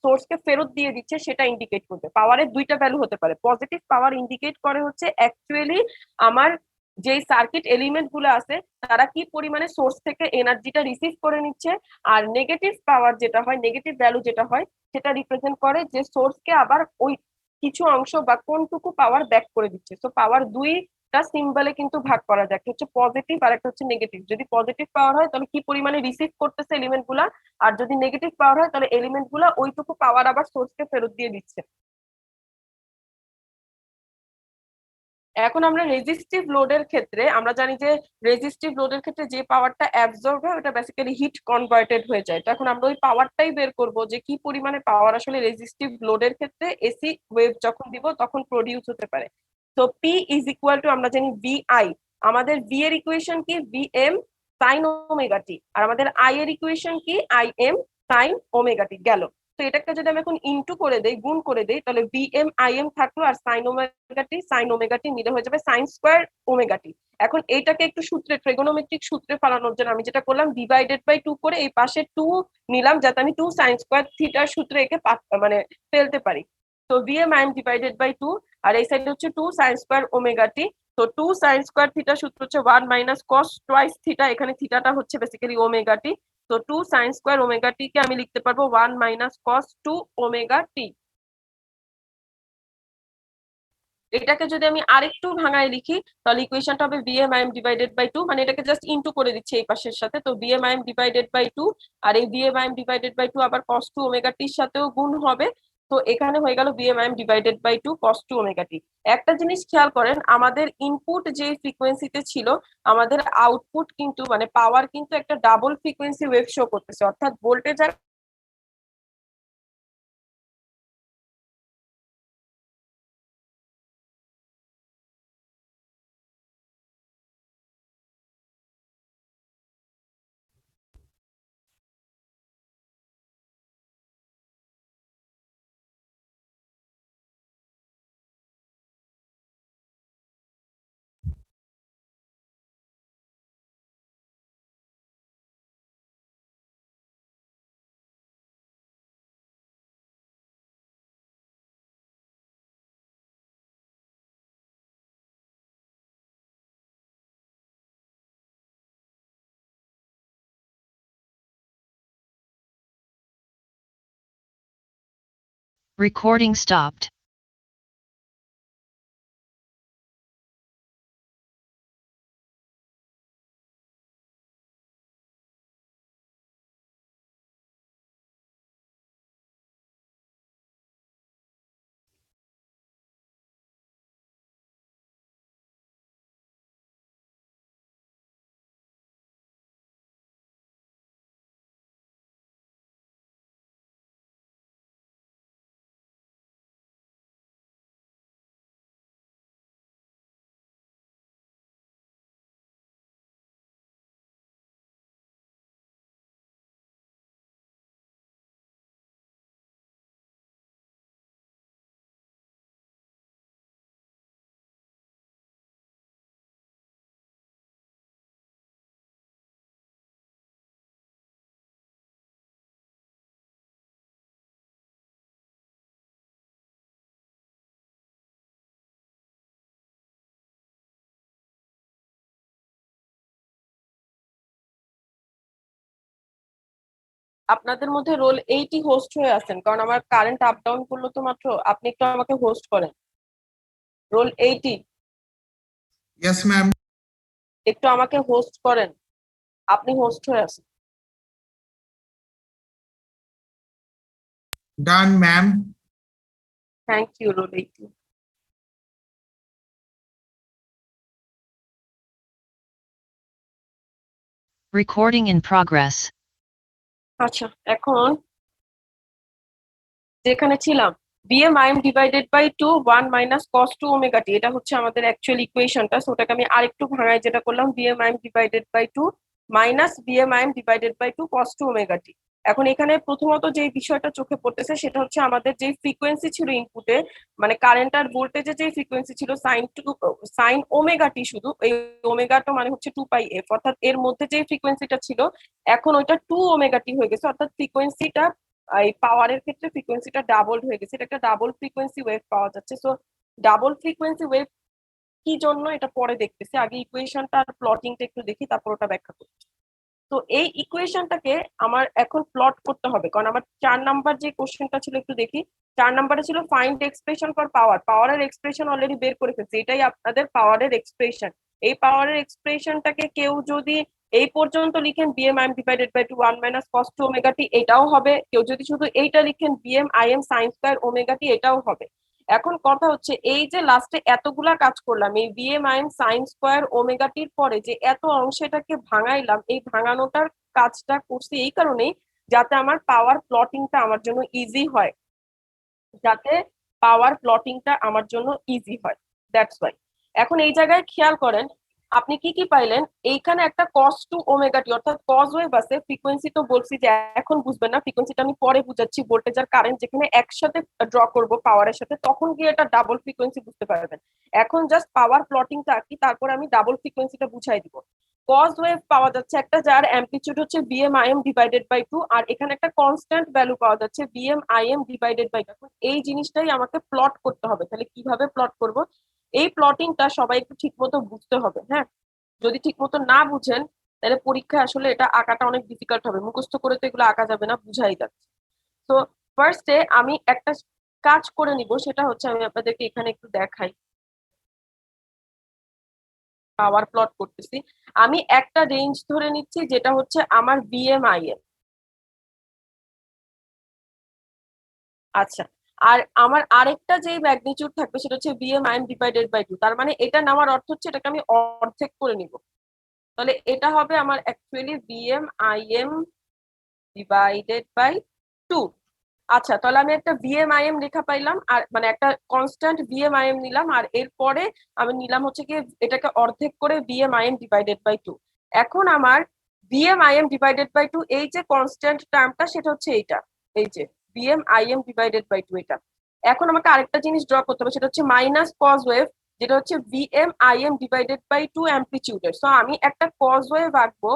সোর্সকে ফেরত দিয়ে দিচ্ছে সেটা ইন্ডিকেট করবে। পাওয়ারের দুইটা ভ্যালু হতে পারে। পজিটিভ পাওয়ার ইন্ডিকেট করে হচ্ছে অ্যাকচুয়ালি আমার যে সার্কিট এলিমেন্ট গুলো আছে তারা কি পরিমাণে সোর্স থেকে এনার্জিটা রিসিভ করে নিচ্ছে। আর নেগেটিভ পাওয়ার যেটা হয়, নেগেটিভ ভ্যালু যেটা হয়, সেটা রিপ্রেজেন্ট করে যে সোর্সকে আবার ওই কিছু অংশ বা কোনটুকু পাওয়ার ব্যাক করে দিচ্ছে। তো পাওয়ার দুই দুইটা সিম্বলে কিন্তু ভাগ করা যায়, একটা হচ্ছে পজিটিভ আর একটা হচ্ছে নেগেটিভ। যদি পজিটিভ পাওয়ার হয় তাহলে কি পরিমাণে রিসিভ করতেছে এলিমেন্ট গুলা, আর যদি নেগেটিভ পাওয়ার হয় তাহলে এলিমেন্ট গুলা ওইটুকু পাওয়ার আবার সোর্সকে ফেরত দিয়ে দিচ্ছে। এখন আমরা রেজিস্টিভ লোডের ক্ষেত্রে আমরা জানি যে রেজিস্টিভ লোডের ক্ষেত্রে যে পাওয়ারটা অ্যাবজর্ব হয় ওটা বেসিক্যালি হিট কনভার্টেড হয়ে যায়। তো এখন আমরা ওই পাওয়ারটাই বের করব যে কি পরিমাণে পাওয়ার আসলে রেজিস্টিভ লোডের ক্ষেত্রে এসি ওয়েভ যখন দিব তখন প্রডিউস হতে পারে। তো পি ইজ ইকুয়াল টু আমরা জানি ভিআই, আমাদের ভি এর ইকুয়েশন কি ভিএম সাইন ওমেগা টি, আর আমাদের আই এর ইকুয়েশন কি আই এম সাইন ওমেগা টি গেল। তো এটাকে যদি আমি এখন ইনটু করে দেই, গুণ করে দেই, তাহলে ভিএম আই এম থাকলো আর সাইন ওমেগা টি মিলে হয়ে যাবে সাইন স্কোয়ার ওমেগা টি। এখন এইটাকে একটু সূত্রে ট্রিগোনোমেট্রিক সূত্রে ফেলানোর জন্য আমি যেটা করলাম ডিভাইডেড বাই 2 করে এই পাশে 2 নিলাম যাতে আমি 2 সাইন স্কোয়ার থিটার সূত্রে একে মানে ফেলতে পারি। তো VM I M divided by 2 আর এই সাইডে হচ্ছে 2 সাইন স্কোয়ার ওমেগা টি। তো 2 সাইন স্কোয়ার থিটা সূত্র হচ্ছে 1 মাইনাস কস টোয়াইস থিটা, এখানে থিটাটা হচ্ছে বেসিক্যালি ওমেগা টি। তো 2 সাইন স্কোয়ার ওমেগা টি কে আমি লিখতে পারবো 1 মাইনাস কস 2 ওমেগা টি। এটাকে যদি আমি আরেকটু ভাঙায় লিখি তাহলে ইকুয়েশনটা হবে ভিএম ডিভাইডেড বাই 2, মানে এটাকে জাস্ট ইনটু করে দিচ্ছি এই পাশের সাথে। তো ভিএম ডিভাইডেড বাই 2 আর এই ভিএম ডিভাইডেড বাই 2 আবার cos 2 ওমেগা টির সাথেও গুণ হবে। তো এখানে হয়ে গেল VM divided by 2 cos 2 omega T. একটা জিনিস খেয়াল করেন, আমাদের ইনপুট যে ফ্রিকোয়েন্সিতে ছিল আমাদের আউটপুট কিন্তু মানে পাওয়ার কিন্তু একটা ডাবল ফ্রিকোয়েন্সি ওয়েভ শো করতেছে, অর্থাৎ ভোল্টেজ আর Recording stopped. আপনাদের মধ্যে রোল 8ই হোস্ট হয়ে আছেন, কারণ আমার কারেন্ট আপ ডাউন করলো তো মাত্র। আপনি একটু আমাকে হোস্ট করেন, রোল 8ই Yes, ma'am. একটু আমাকে হোস্ট করেন, আপনি হোস্ট হয়ে আছেন। Done, ma'am. Thank you roll 8ই। Recording in progress. আচ্ছা, এখন যেখানে ছিলাম VM divided by 2 1 minus cos 2 omega T, এটা হচ্ছে আমাদের অ্যাকচুয়াল ইকুয়েশনটা। সো ওটাকে আমি আরেকটু ভাঙাই, যেটা করলাম VM divided by 2 minus VM divided by 2 cos 2 omega T. এখন এখানে প্রথমত যে বিষয়টা চোখে পড়তেছে সেটা হচ্ছে আমাদের যে ফ্রিকোয়েন্সি ছিল ইনপুটে, মানে কারেন্ট আর ভোল্টেজের যে ফ্রিকোয়েন্সি ছিল সাইন ওমেগা টি, শুধু এই ওমেগাটা মানে হচ্ছে 2 পাই এফ, অর্থাৎ এর মধ্যে যে ফ্রিকোয়েন্সিটা ছিল এখন ওইটা 2 ওমেগা টি হয়ে গেছে, অর্থাৎ ফ্রিকোয়েন্সিটা এই পাওয়ারের ক্ষেত্রে ফ্রিকোয়েন্সিটা ডাবল হয়ে গেছে। এটা একটা ডাবল ফ্রিকোয়েন্সি ওয়েভ পাওয়া যাচ্ছে। সো ডাবল ফ্রিকোয়েন্সি ওয়েভ কি জন্য এটা পরে দেখতেছি, আগে ইকুয়েশনটা আর প্লটিংটা একটু দেখি, তারপর ওটা ব্যাখ্যা করছি। তো এই ইকুয়েশনটাকে আমার এখন প্লট করতে হবে, কারণ আমার 4 নাম্বার যে কোশ্চেনটা ছিল একটু দেখি। 4 নাম্বারে ছিল ফাইন্ড এক্সপ্রেশন ফর পাওয়ার। পাওয়ারের এক্সপ্রেশন অলরেডি বের করে ফেলছি, এটাই আপনাদের পাওয়ারের এক্সপ্রেশন। এই পাওয়ারের এক্সপ্রেশনটাকে কেউ যদি এই পর্যন্ত লিখেন VM IM divided by 2 1 minus cos two omega T, এটাও হবে। কেউ যদি শুধু এইটা লিখেন VM IM sine square omega T, এটাও হবে। এখন কথা হচ্ছে এই যে লাস্টে এতগুলা কাজ করলাম, এই VM IM sine square omega টির পরে যে এত অংশটাকে ভাঙাইলাম, এই ভাঙানোটার কাজটা করছি এই কারণেই যাতে আমার পাওয়ার প্লটিংটা আমার জন্য ইজি হয়, যাতে পাওয়ার প্লটিংটা আমার জন্য ইজি হয়, দ্যাটস ওয়াই। এখন এই জায়গায় খেয়াল করেন আপনি কি কি পাইলেন। এইখানে একটা কস টু ওমেগা টি অর্থাৎ কজ ওয়েভ আছে। ফ্রিকোয়েন্সি তো বলছি যে এখন বুঝবেন না, ফ্রিকোয়েন্সিটা আমি পরে বুঝাচ্ছি। ভোল্টেজ আর কারেন্ট যেখানে একসাথে ড্র করব পাওয়ারের সাথে, তখন গিয়ে এটা ডাবল ফ্রিকোয়েন্সি বুঝতে পারবেন। এখন জাস্ট পাওয়ার প্লটিংটা আঁকি, তারপরে আমি ডাবল ফ্রিকোয়েন্সিটা বুঝাই দিব। কজ ওয়েভ পাওয়া যাচ্ছে একটা, যার অ্যামপ্লিটিউড হচ্ছে বিএম আইএম ডিভাইডেড বাই 2, আর এখানে একটা কনস্ট্যান্ট ভ্যালু পাওয়া যাচ্ছে বিএম আইএম ডিভাইডেড বাই 2। এই জিনিসটাই আমাকে প্লট করতে হবে। তাহলে কিভাবে প্লট করব? এই প্লটিংটা সবাই একটু ঠিক মতো বুঝতে হবে, হ্যাঁ। যদি ঠিক মতো না বুঝেন তাহলে পরীক্ষায় আসলে এটা আঁকাটা অনেক ডিফিকাল্ট হবে। মুখস্থ করে তো এগুলো আঁকা যাবে না, বুঝাই যাচ্ছে। তো ফার্স্টে আমি একটা কাজ করে নিব, সেটা হচ্ছে আমি আপনাদেরকে এখানে একটু দেখাই। পাওয়ার প্লট করতেছি, আমি একটা রেঞ্জ ধরে নিচ্ছি যেটা হচ্ছে আমার বিএমআইএম। আচ্ছা, আর আমার আরেকটা যে ম্যাগনিটিউড থাকবে সেটা হচ্ছে বিএমআইএম ডিভাইডেড বাই 2। তার মানে এটা নেওয়ার অর্থ হচ্ছে এটাকে আমি অর্ধেক করে নিব। তাহলে এটা হবে আমার অ্যাকচুয়ালি বিএমআইএম ডিভাইডেড বাই 2। আচ্ছা, তাহলে আমি একটা বিএমআইএম লেখা পাইলাম, আর মানে একটা কনস্ট্যান্ট বিএমআইএম নিলাম, আর এরপরে আমি নিলাম হচ্ছে কি এটাকে অর্ধেক করে বিএমআইএম ডিভাইডেড বাই 2। এখন আমার বিএমআইএম ডিভাইডেড বাই 2 এই যে কনস্ট্যান্ট টার্মটা সেটা হচ্ছে এইটা, এই যে বিএমআইএম ডিভাইডেড বাই 2 এটা। এখন আমাকে আরেকটা জিনিস ড্র করতে হবে, সেটা হচ্ছে মাইনাস কজ ওয়েভ, যেটা হচ্ছে বিএমআইএম ডিভাইডেড বাই 2 অ্যামপ্লিটিউডের। সো আমি একটা কজ ওয়েভ আঁকবো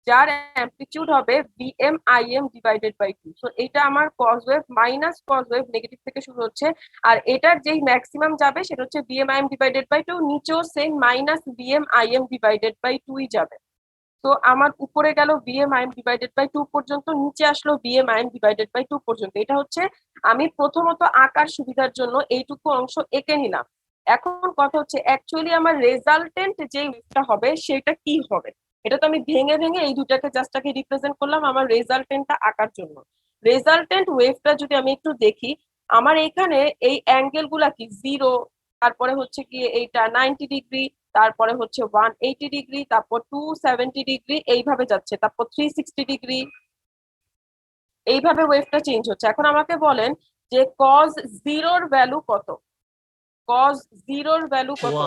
যার অ্যামপ্লিটিউড হবে বিএমআইএম ডিভাইডেড বাই 2। সো এটা আমার cos wave, minus cos wave negative থেকে শুরু হচ্ছে, আর এটার যেই ম্যাক্সিমাম যাবে সেটা হচ্ছে বিএমআইএম ডিভাইডেড বাই 2, নিচেও সেম মাইনাস বিএমআইএম ডিভাইডেড বাই 2ই যাবে। তো আমার উপরে গেল বিএমআইএম ডিভাইডেড বাই 2 পর্যন্ত, নিচে আসলো বিএমআইএম ডিভাইডেড বাই 2 পর্যন্ত। এটা হচ্ছে আমি প্রথমত আঁকার সুবিধার জন্য এইটুকু অংশ এঁকে নিলাম। এখন কথা হচ্ছে অ্যাকচুয়ালি আমার রেজাল্টেন্ট যে ওয়েভটা হবে সেটা কি হবে। এটা তো আমি ভেঙে ভেঙে এই দুটাকে জাস্টটাকে রিপ্রেজেন্ট করলাম আমার রেজাল্টেন্টটা আঁকার জন্য। রেজাল্টেন্ট ওয়েভটা যদি আমি একটু দেখি, আমার এখানে এই অ্যাঙ্গেল গুলা কি 0, তারপরে হচ্ছে কি এইটা 90 ডিগ্রি, তারপরে হচ্ছে 180 ডিগ্রি, তারপর 270 ডিগ্রি, এইভাবে যাচ্ছে, তারপর 360 ডিগ্রি, এইভাবে ওয়েভটা চেঞ্জ হচ্ছে। এখন আমাকে বলেন যে কজ জিরোর ভ্যালু কত? কজ জিরোর ভ্যালু কত?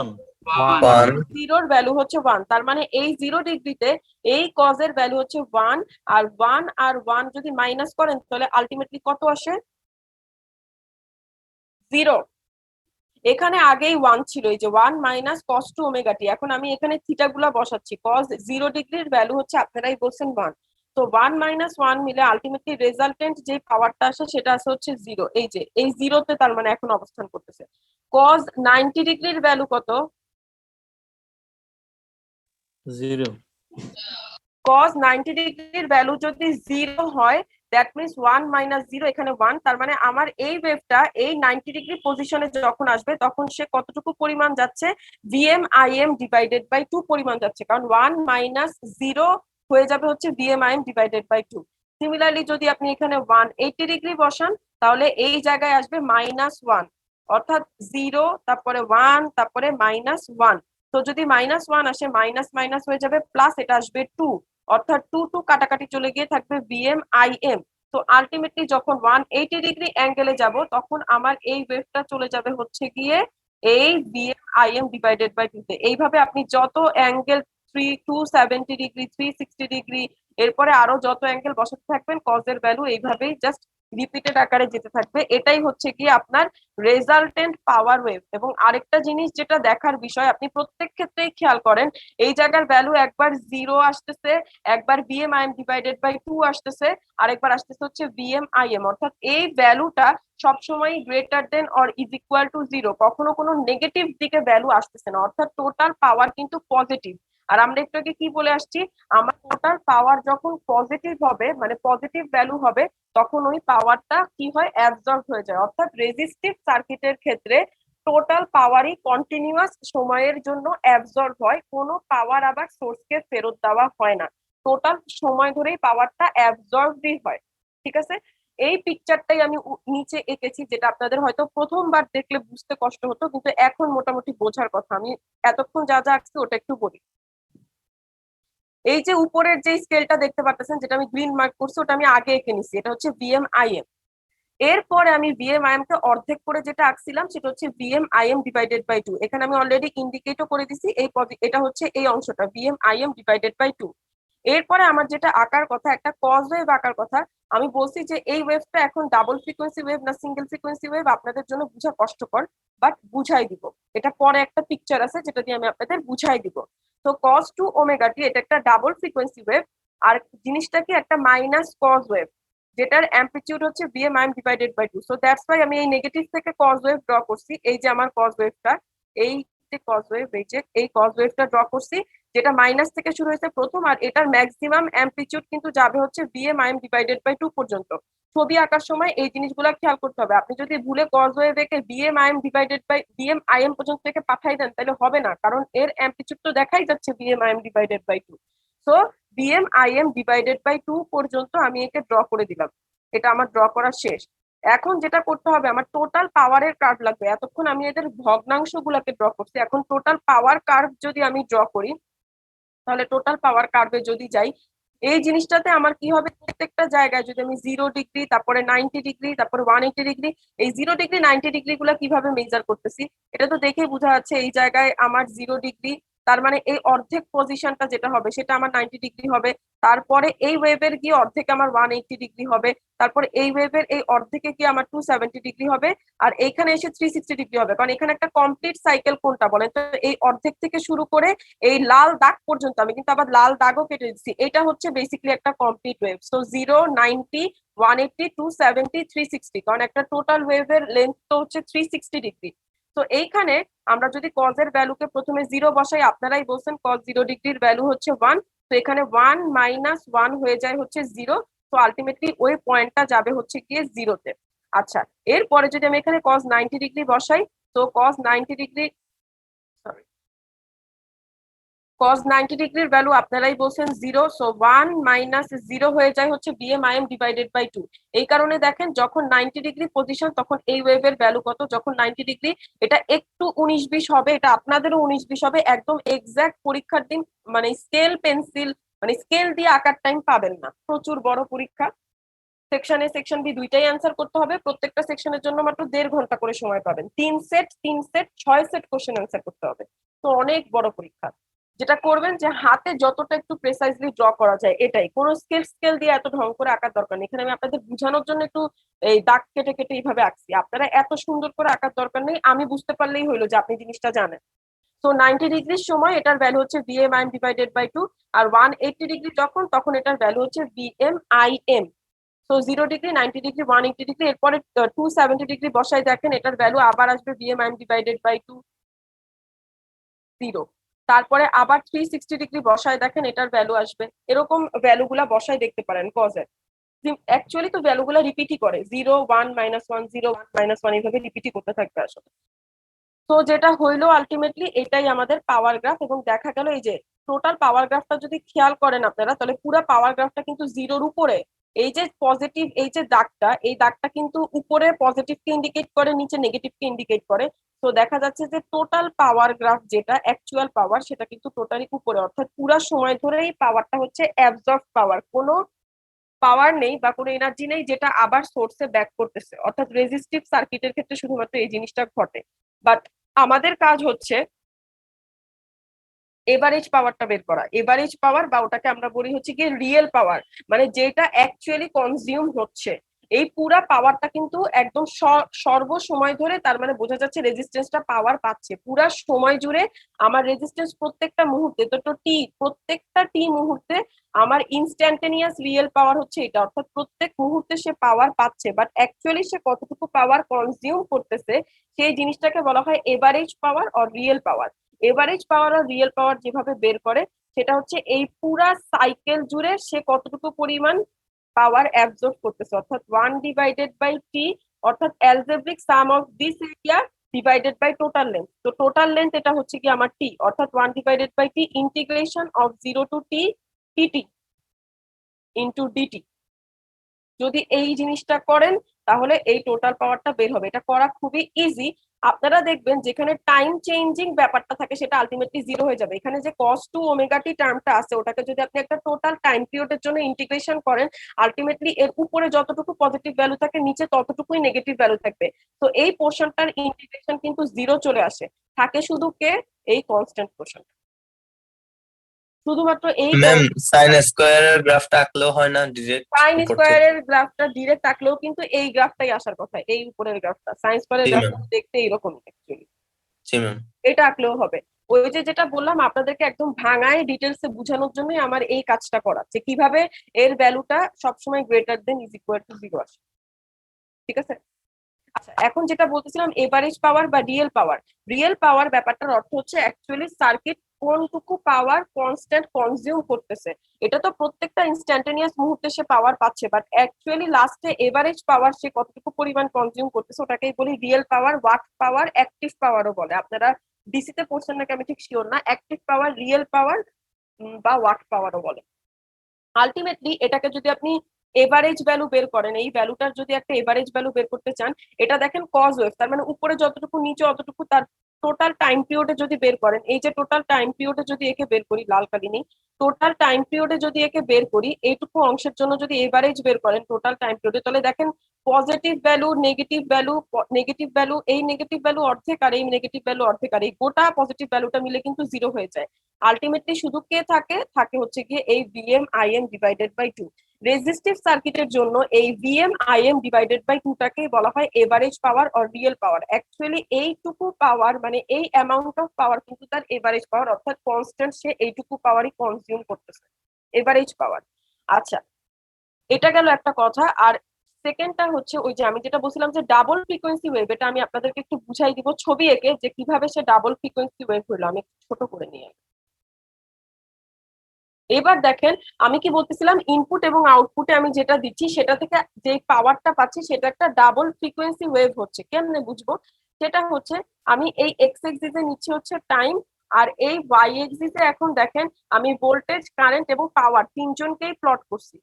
1 জিরোর ভ্যালু হচ্ছে 1। তার মানে এই 0 ডিগ্রিতে এই কজের ভ্যালু হচ্ছে 1, আর 1 আর 1 যদি মাইনাস করেন তাহলে আলটিমেটলি কত আসে? 0। এখানে আগেই 1 ছিল, এই যে 1 minus cos two omega T. এখন আমি এখানে থিটা গুলা বসাচ্ছি। কজ 0 ডিগ্রির ভ্যালু হচ্ছে আপনারাই বলছেন 1, তো 1 মাইনাস 1 মিলে আলটিমেটলি রেজাল্টেন্ট যে পাওয়ারটা আসে সেটা আসে হচ্ছে 0। এই যে এই 0তে তার মানে এখন অবস্থান করতেছে। কজ 90 ডিগ্রির ভ্যালু কত? 0 কজ 90 ডিগ্রির ভ্যালু যদি 0 হয়, দ্যাট মিনস 1 মাইনাস 0, এখানে 1। তার মানে আমার এই ওয়েভটা এই 90 ডিগ্রি পজিশনে যখন আসবে তখন সে কতটুকু পরিমাণ যাচ্ছে? বিএমআইএম ডিভাইডেড বাই 2 পরিমাণ যাচ্ছে, কারণ 1 মাইনাস 0 হয়ে যাবে হচ্ছে বিএমআইএম ডিভাইডেড বাই 2। সিমিলারলি যদি আপনি এখানে 180 ডিগ্রি বসান তাহলে এই জায়গায় আসবে মাইনাস 1, অর্থাৎ 0, তারপরে 1, তারপরে মাইনাস 1। তো যদি মাইনাস 1 আসে, মাইনাস মাইনাস হয়ে যাবে প্লাস, এটা আসবে 2, অর্থাৎ 2 2 কাটাকাটি চলে গিয়ে থাকবে বিএমআইএম। তো আলটিমেটলি যখন 180 ডিগ্রি অ্যাঙ্গেলে যাব তখন আমার এই ওয়েভটা চলে যাবে হচ্ছে গিয়ে এই বিএমআইএম ডিভাইডেড বাই 2 তে। এইভাবে আপনি যত অ্যাঙ্গেল 270 ডিগ্রি, 360 ডিগ্রি, এরপরে আরো যত অ্যাঙ্গেল বসাতে থাকবেন কজের ভ্যালু এইভাবেই জাস্ট রিপিটেড আকারে যেতে থাকবে। এটাই হচ্ছে কি আপনার রেজাল্টেন্ট পাওয়ার ওয়েভ। এবং আরেকটা জিনিস যেটা দেখার বিষয়, আপনি প্রত্যেক ক্ষেত্রেই খেয়াল করেন এই জায়গার ভ্যালু একবার 0 আসতেছে, একবার বিএমআইএম ডিভাইডেড বাই 2 আসতেছে, আরেকবার আসতেছে হচ্ছে বিএমআইএম, অর্থাৎ এই ভ্যালুটা সবসময় greater than or is equal two 0, কখনো কোনো নেগেটিভ দিকে ভ্যালু আসতেছে না, অর্থাৎ টোটাল পাওয়ার কিন্তু পজিটিভ। আর আমরা একটু আগে কি বলে আসছি, আমার টোটাল পাওয়ার যখন পজিটিভ হবে মানে পজিটিভ ভ্যালু হবে তখন ওই পাওয়ারটা কি হয়, অ্যাবজর্ব হয়ে যায়। অর্থাৎ রেজিস্টিভ সার্কিটের ক্ষেত্রে টোটাল পাওয়ারই কন্টিনিউয়াস সময়ের জন্য অ্যাবজর্ব হয়, কোনো পাওয়ার আবার সোর্সকে ফেরত দেওয়া হয় না, টোটাল সময় ধরেই পাওয়ারটা অ্যাবজর্বই হয়। ঠিক আছে, এই পিকচারটাই আমি নিচে এঁকেছি, যেটা আপনাদের হয়তো প্রথমবার দেখলে বুঝতে কষ্ট হতো, কিন্তু এখন মোটামুটি বোঝার কথা। আমি এতক্ষণ যা যা আঁকছি ওটা একটু বলি। এই যে উপরের যে স্কেলটা দেখতে পাচ্ছেন, যেটা আমি গ্রিন মার্ক করছি, ওটা আমি আগে এঁকে নিছি, এটা হচ্ছে VMIM। এরপরে আমি VMIM কে অর্ধেক করে যেটা আঁকছিলাম সেটা হচ্ছে VMIM ডিভাইডেড বাই 2। এখানে আমি অলরেডি ইন্ডিকেটও করে দিছি, এটা হচ্ছে এই অংশটা VMIM ডিভাইডেড বাই 2। এরপরে আমার যেটা আঁকার কথা, একটা কজ ওয়েভ আঁকার কথা। আমি বলছি যে এই ওয়েভটা এখন ডাবল ফ্রিকোয়েন্সি ওয়েভ না সিঙ্গেল ফ্রিকোয়েন্সি ওয়েভ আপনাদের জন্য বোঝা কষ্টকর, বাট বুঝাই দিব। এটা পরে একটা পিকচার আছে যেটা দিয়ে আমি আপনাদের বুঝাই দিব। তো কজ টু ওমেগা টি এটা একটা ডাবল ফ্রিকোয়েন্সি ওয়েভ, আর জিনিসটা কি একটা মাইনাস কজ ওয়েভ, যেটার অ্যাম্পলিটিউড হচ্ছে VMIM divided by 2। So that's why আমি এই নেগেটিভ থেকে কজ ওয়েভ ড্র করছি। এই যে আমার কজ ওয়েভটা, এই যে কজ ওয়েভ, এই কজ ওয়েভটা ড্র করছি, যেটা মাইনাস থেকে শুরু হয়েছে প্রথম, আর এটার ম্যাক্সিমাম অ্যাম্পলিটিউড কিন্তু যাবে হচ্ছে VMIM ডিভাইডেড বাই 2 পর্যন্ত। ছবি আঁকার সময় এই জিনিসগুলো খেয়াল করতে হবে। আপনি যদি ভুলে কজ ওয়েভ একে VMIM ডিভাইডেড বাই VMIM পর্যন্ত থেকে পাঠাই দেন তাহলে হবে না, কারণ এর অ্যাম্পলিটিউড তো দেখাই যাচ্ছে VMIM divided by 2। So VMIM divided by 2 পর্যন্ত আমি একে ড্র করে দিলাম। এটা আমার ড্র করা শেষ। এখন যেটা করতে হবে, আমার টোটাল পাওয়ারের কার্ভ লাগবে। এতক্ষণ আমি এদের ভগ্নাংশ গুলাকে ড্র করছি, এখন টোটাল পাওয়ার কার্ভ যদি আমি ড্র করি, তাহলে টোটাল পাওয়ার কার্ভে যদি যাই, এই জিনিসটাতে আমার কি হবে, প্রত্যেকটা জায়গায় যদি আমি 0 ডিগ্রি, তারপরে 90 ডিগ্রি, তারপরে 180 ডিগ্রি, এই 0 ডিগ্রি 90 ডিগ্রি গুলা কিভাবে মেজার করতেছি, এটা তো দেখে বোঝা যাচ্ছে এই জায়গায় আমার 0 ডিগ্রি, তার মানে এই অর্ধেক পজিশনটা যেটা হবে সেটা আমার 90 ডিগ্রি হবে। তারপরে এই ওয়েভের গিয়ে অর্ধেক আমার 180 ডিগ্রি হবে, তারপরে এই ওয়েভের এই অর্ধেকে গিয়ে আমার 270 ডিগ্রি হবে, আর এইখানে এসে 360 ডিগ্রি হবে। কারণ এখানে একটা কমপ্লিট সাইকেল কোনটা বলেন তো, এই অর্ধেক থেকে শুরু করে এই লাল দাগ পর্যন্ত, আমি কিন্তু আবার লাল দাগও কেটে দিচ্ছি, এটা হচ্ছে বেসিক্যালি একটা কমপ্লিট ওয়েভ। সো 0, 90, 180, 270, 360, কারণ একটা টোটাল ওয়েভের লেন্থ তো হচ্ছে 360 ডিগ্রি। তো এইখানে আমরা যদি কজের ভ্যালুকে প্রথমে 0 বসাই, আপনারাই বলছেন কজ 0 ডিগ্রির ভ্যালু হচ্ছে 1, তো এখানে 1 মাইনাস 1 হয়ে যায় হচ্ছে 0। তো আলটিমেটলি ওই পয়েন্টটা যাবে হচ্ছে গিয়ে 0-তে। আচ্ছা, এরপরে যদি আমি এখানে কজ 90 ডিগ্রি বসাই, তো কজ 90 ডিগ্রি, cos 90 ডিগ্রির ভ্যালু আপনারাই বলছেন 0, সো 1 মাইনাস 0 হয়ে যায় হচ্ছে VMIM ডিভাইডেড বাই 2। এই কারণে দেখেন যখন 90 ডিগ্রি পজিশন তখন এই ওয়েভের ভ্যালু কত, যখন 90 ডিগ্রি, এটা একটু 19-20 হবে, এটা আপনাদেরও 19-20 হবে, একদম এক্সাক্ট পরীক্ষার দিন মানে স্কেল পেন্সিল মানে স্কেল দিয়ে আঁকার টাইম পাবেন না, প্রচুর বড় পরীক্ষা। সেকশন এ সেকশন বি দুইটাই অ্যান্সার করতে হবে, প্রত্যেকটা সেকশনের জন্য মাত্র 1.5 ঘন্টা করে সময় পাবেন, 3 সেট 6 সেট কোশ্চেন অ্যান্সার করতে হবে। তো অনেক বড় পরীক্ষা। যেটা করবেন যে হাতে যতটা একটু প্রেসাইজলি ড্র করা যায়, এটাই, কোনো স্কেল দিয়ে এত ঢং করে আঁকার দরকার নেই। এখানে আমি আপনাদের বোঝানোর জন্য একটু এই দাগ কেটে কেটে এইভাবে আঁকছি, আপনারা এত সুন্দর করে আঁকার দরকার নেই, আমি বুঝতে পারলেই হইলো যে আপনি জিনিসটা জানেন। তো 90 ডিগ্রির সময় এটার ভ্যালু হচ্ছে VMIM ডিভাইডেড বাই 2, আর 180 ডিগ্রি যখন, তখন এটার ভ্যালু হচ্ছে VMIM। তো 0 ডিগ্রি, 90 ডিগ্রি, 180 ডিগ্রি, এরপরে 270 ডিগ্রি বসাই, দেখেন এটার ভ্যালু আবার আসবে VMIM ডিভাইডেড বাই 2, 0। তারপরে আবার 360 ডিগ্রি বসায়, দেখেন এটার ভ্যালু আসবে, এরকম ভ্যালু গুলা বসায় দেখতে পারেন কজের। অ্যাকচুয়ালি তো ভ্যালু গুলা রিপিটই করে, 0, 1, -1, 0, 1, -1 এইভাবে রিপিটই করতে থাকবে আসলে। তো যেটা হইলো আলটিমেটলি এটাই আমাদের পাওয়ার গ্রাফ, এবং দেখা গেল এই যে টোটাল পাওয়ার গ্রাফটা যদি খেয়াল করেন আপনারা, তাহলে পুরো পাওয়ার গ্রাফটা কিন্তু 0-র উপরে। এই যে পজিটিভ, এই যে দাগটা, এই দাগটা কিন্তু উপরে পজিটিভকে ইন্ডিকেট করে, নিচে নেগেটিভকে ইন্ডিকেট করে। তো দেখা যাচ্ছে যে টোটাল পাওয়ার গ্রাফ যেটা অ্যাকচুয়াল পাওয়ার, সেটা কিন্তু টোটালি উপরে, অর্থাৎ পুরো সময় ধরে এই পাওয়ারটা হচ্ছে অ্যাবজর্ব পাওয়ার, কোনো পাওয়ার নেই বা কোনো এনার্জি নেই যেটা আবার সোর্সে ব্যাক করতেছে। অর্থাৎ রেজিস্টিভ সার্কিটের ক্ষেত্রে শুধুমাত্র এই জিনিসটা ঘটে। বাট আমাদের কাজ হচ্ছে এভারেজ পাওয়ারটা বের করা। এভারেজ পাওয়ার বা ওটাকে আমরা বলি হচ্ছে কি রিয়েল পাওয়ার, মানে যেটা অ্যাকচুয়ালি কনজিউম হচ্ছে। এই পুরা পাওয়ারটা কিন্তু একদম সর্বসময় ধরে, তার মানে বোঝা যাচ্ছে রেজিস্ট্যান্সটা পাওয়ার পাচ্ছে পুরা সময় জুড়ে। আমার রেজিস্ট্যান্স প্রত্যেকটা মুহূর্তে, তো টি, প্রত্যেকটা টি মুহূর্তে আমার ইনস্ট্যান্টেনিয়াস রিয়েল পাওয়ার হচ্ছে এটা, অর্থাৎ প্রত্যেক মুহূর্তে সে পাওয়ার পাচ্ছে, বাট অ্যাকচুয়ালি সে কতটুকু পাওয়ার কনজিউম করতেছে সেই জিনিসটাকে বলা হয় average power or real power. Average power আর রিয়েল পাওয়ার যেভাবে বের করে সেটা হচ্ছে এই পুরা সাইকেল জুড়ে সে কতটুকু পরিমাণ পাওয়ার অ্যাবজর্ব করতেছে, অর্থাৎ 1/t, অর্থাৎ algebraic sum of this area divided by total length. তো টোটাল লেন্থ এটা হচ্ছে কি আমার টি, অর্থাৎ 1/t integration of 0 to t T into DT. যদি এই জিনিসটা করেন তাহলে এই টোটাল পাওয়ারটা বের হবে। এটা করা খুবই ইজি। আপনারা দেখবেন যেখানে টাইম চেঞ্জিং ব্যাপারটা থাকে সেটা আলটিমেটলি জিরো হয়ে যাবে। এখানে যে cos টু ওমেগা টি টার্মটা আছে ওটাকে যদি আপনি একটা টোটাল টাইম পিরিয়ডের জন্য ইন্টিগ্রেশন করেন, আলটিমেটলি এর উপরে যতটুকু পজিটিভ ভ্যালু থাকে নিচে ততটুকুই নেগেটিভ ভ্যালু থাকবে। তো এই পোর্শনটার ইন্টিগ্রেশন কিন্তু জিরো চলে আসে, থাকে শুধু কে এই কনস্ট্যান্ট পোর্শন। শুধুমাত্র এই ম্যাম সাইন স্কোয়ারের গ্রাফটা আঁকলেও হয় না ডিরেক্ট সাইন উপর থেকে? স্কোয়ারের গ্রাফটা ডিরেক্ট আঁকলেও কিন্তু এই গ্রাফটাই আসার কথা, এই উপরের গ্রাফটা। সাইন স্কোয়ারের জি গ্রাফটা ম্যাম, দেখতে এইরকম অ্যাকচুয়ালি, জি ম্যাম। এটা আঁকলেও হবে। ওই যে যেটা বললাম আপনাদেরকে একদম ভাঙায় ডিটেলসে বোঝানোর জন্যই আমার এই কাজটা করা, যে কিভাবে এর ভ্যালুটা সবসময় greater than is equal two 0 আসে। ঠিক আছে? আচ্ছা, এখন যেটা বলতেছিলাম এভারেজ পাওয়ার বা রিয়েল পাওয়ার। রিয়েল পাওয়ার ব্যাপারটার অর্থ হচ্ছে অ্যাকচুয়ালি সার্কিট কোনটুকু পাওয়ার কনস্ট্যান্ট কনজিউম করতেছে। এটা তো প্রত্যেকটা ইনস্ট্যান্টেনিয়াস মুহূর্তে সে পাওয়ার পাচ্ছে, বাট অ্যাকচুয়ালি লাস্টে এভারেজ পাওয়ার সে কতটুকু পরিমাণ কনজিউম করতেছে ওটাকেই বলি real power, watt power, active পাওয়ারও বলে। আপনারা ডিসি তে পড়ছেন নাকি আমি ঠিক শিওর না। অ্যাক্টিভ পাওয়ার, রিয়েল পাওয়ার বা ওয়াট পাওয়ারও বলে। আলটিমেটলি এটাকে যদি আপনি এভারেজ ভ্যালু বের করেন, এই ভ্যালুটার যদি একটা এভারেজ ভ্যালু বের করতে চান, এটা দেখেন কজ ওয়েভ, তার মানে উপরে যতটুকু নিচে অতটুকু, তার টোটাল টাইম পিরিয়ডে যদি বের করেন, এই যে টোটাল টাইম পিরিয়ডে যদি একে বের করি, লাল কালি নেই, টোটাল টাইম পিরিয়ডে যদি একে বের করি, এইটুকু অংশের জন্য যদি এভারেজ বের করেন টোটাল টাইম পিরিয়ডে, তাহলে দেখেন positive value, negative value, negative value, এই নেগেটিভ ভ্যালু অর্ধেক আর এই নেগেটিভ ভ্যালু অর্ধেক, আর এই গোটা পজিটিভ ভ্যালুটা মিলে কিন্তু জিরো হয়ে যায়। আলটিমেটলি শুধু কে থাকে, থাকে হচ্ছে গিয়ে এই VM IM divided by 2। Resistive সার্কিটের জন্য এই ভিএম আইএম ডিভাইডেড বাই 2টাকে বলা হয় average power or real power. Actually এইটুকু পাওয়ার মানে এই অ্যামাউন্ট অফ পাওয়ার কিন্তু তার এভারেজ পাওয়ার, অর্থাৎ কনস্ট্যান্ট সে এইটুকু পাওয়ারই কনজিউম করতেছে, এভারেজ পাওয়ার। আচ্ছা, এটা গেল একটা কথা। আর সেকেন্ডটা হচ্ছে ওই যে আমি যেটা বলছিলাম যে ডাবল ফ্রিকোয়েন্সি ওয়েভ, এটা আমি আপনাদেরকে একটু বুঝাই দিব ছবি এঁকে যে কিভাবে সে ডাবল ফ্রিকোয়েন্সি ওয়েভ হলো। আমি ছোট করে নিয়ে, এবার দেখেন আমি কি বলতেছিলাম, ইনপুট এবং আউটপুটে আমি যেটা দিচ্ছি সেটা থেকে যে পাওয়ারটা পাচ্ছি সেটা একটা ডাবল ফ্রিকোয়েন্সি ওয়েভ হচ্ছে। কেমনে বুঝবো? সেটা হচ্ছে আমি এই এক্স এক্সিস এ নিচ্ছি হচ্ছে টাইম, আর এই ওয়াই এক্সিস এ এখন দেখেন আমি ভোল্টেজ, কারেন্ট এবং পাওয়ার তিনজনকেই প্লট করছি।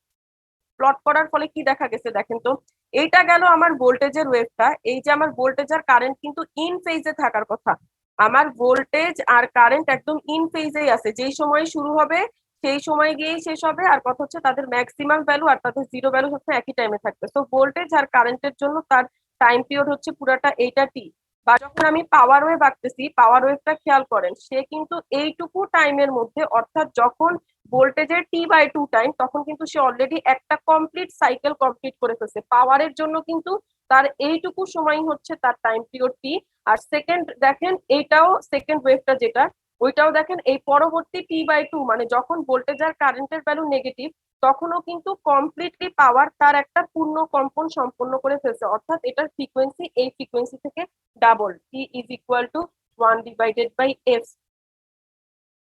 প্লট করার ফলে কি দেখা গেছে দেখেন তো, এইটা গেল আমার ভোল্টেজের ওয়েভটা। এই যে আমার ভোল্টেজ আর কারেন্ট কিন্তু ইন ফেজে থাকার কথা, আমার ভোল্টেজ আর কারেন্ট একদম ইন ফেজেই আছে, যেই সময় শুরু হবে সেই সময় গিয়েই শেষ হবে। আর কথা হচ্ছে তাদের ম্যাক্সিমাম ভ্যালু আর তাদের জিরো ভ্যালু হচ্ছে একই টাইমে থাকবে। তো ভোল্টেজ আর কারেন্টের জন্য তার টাইম পিরিয়ড হচ্ছে পুরাটা এইটা টি। বা যখন আমি পাওয়ার ওয়েভ আঁকতেছি, পাওয়ার ওয়েভটা খেয়াল করেন, সে কিন্তু এইটুকু টাইমের মধ্যে, অর্থাৎ যখন ভোল্টেজের t/2 টাইম, তখন কিন্তু সে অলরেডি একটা কমপ্লিট সাইকেল কমপ্লিট করে ফেলছে। পাওয়ারের জন্য কিন্তু তার এইটুকু সময় হচ্ছে তার টাইম পিরিয়ড টি। আর সেকেন্ড দেখেন এইটাও সেকেন্ড ওয়েভটা যেটা, ওইটাও দেখেন এই পরবর্তী t/2 মানে যখন ভোল্টেজ আর কারেন্টের ভ্যালু নেগেটিভ, তখনও কিন্তু কমপ্লিটলি পাওয়ার তার একটা পূর্ণ কম্পন সম্পন্ন করে ফেলছে। অর্থাৎ এটার ফ্রিকোয়েন্সি এই ফ্রিকোয়েন্সি থেকে double, T is equal two 1/f।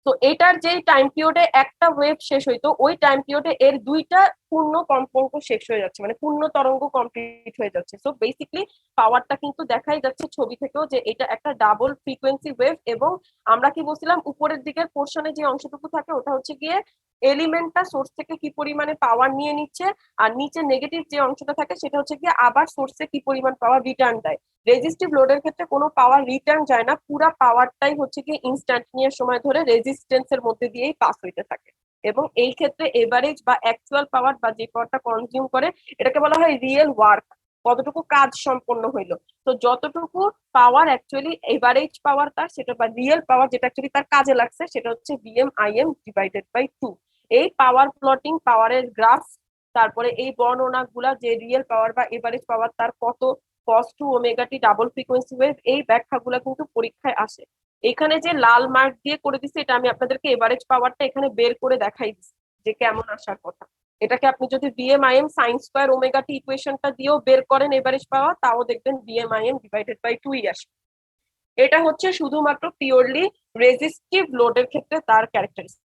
তো এটার যে টাইম পিরিয়ডে একটা ওয়েভ শেষ হইতো, ওই টাইম পিরিয়ডে এর দুইটা পূর্ণ কম্পাঙ্ক শেষ হয়ে যাচ্ছে, মানে পূর্ণ তরঙ্গ কমপ্লিট হয়ে যাচ্ছে। সো বেসিক্যালি পাওয়ারটা কিন্তু দেখাই যাচ্ছে ছবি থেকেও যে এটা একটা ডাবল ফ্রিকোয়েন্সি ওয়েভ। এবং আমরা কি বলছিলাম, উপরের দিকের পোর্শনে যে অংশটুকু থাকে ওটা হচ্ছে গিয়ে এলিমেন্টটা সোর্স থেকে কি পরিমাণে পাওয়ার নিয়ে নিচ্ছে, আর নিচে নেগেটিভ যে অংশটা থাকে সেটা হচ্ছে গিয়ে আবার সোর্সে কি পরিমাণ পাওয়ার রিটার্ন দেয়। রেজিস্টিভ লোডের ক্ষেত্রে কোনো পাওয়ার রিটার্ন যায় না, পুরা পাওয়ারটাই হচ্ছে কি ইনস্ট্যান্টিনিয়াস সময় ধরে রেজিস্ট্যান্সের মধ্যে দিয়েই পাস হইতে থাকে। এবং এই ক্ষেত্রে এভারেজ বা অ্যাকচুয়াল পাওয়ার বা যে পাওয়ারটা কনজিউম করে এটাকে বলা হয় রিয়েল ওয়ার্ক, কতটুকু কাজ সম্পন্ন হইলো। তো যতটুকু পাওয়ার অ্যাকচুয়ালি এভারেজ পাওয়ার তার, সেটা বা রিয়েল পাওয়ার যেটা অ্যাকচুয়ালি তার কাজে লাগছে, সেটা হচ্ছে ভিএম আইএম ডিভাইডেড বাই 2। এই পাওয়ার প্লটিং, পাওয়ারের গ্রাফ, তারপরে এই বর্ণনা গুলা যে রিয়েল পাওয়ার বা এভারেজ পাওয়ার তার কত, cos two omega T double frequency wave, এই ব্যাখ্যাগুলো কিন্তু পরীক্ষায় আসে। এখানে যে লাল মার্ক দিয়ে করে দিচ্ছে এটা আমি আপনাদেরকে এভারেজ পাওয়ারটা এখানে বের করে দেখাই দিচ্ছি যে কেমন আসার কথা। এটাকে আপনি যদি ভিএমআইএম সাইন স্কোয়ার ওমেগা টি ইকুয়েশনটা দিয়েও বের করেন এভারেজ পাওয়ার, তাও দেখবেন ভিএমআইএম ডিভাইডেড বাই 2ই আসে। এটা হচ্ছে শুধুমাত্র পিওরলি রেজিস্টিভ লোডের ক্ষেত্রে তার ক্যারেক্টারিস্টিক।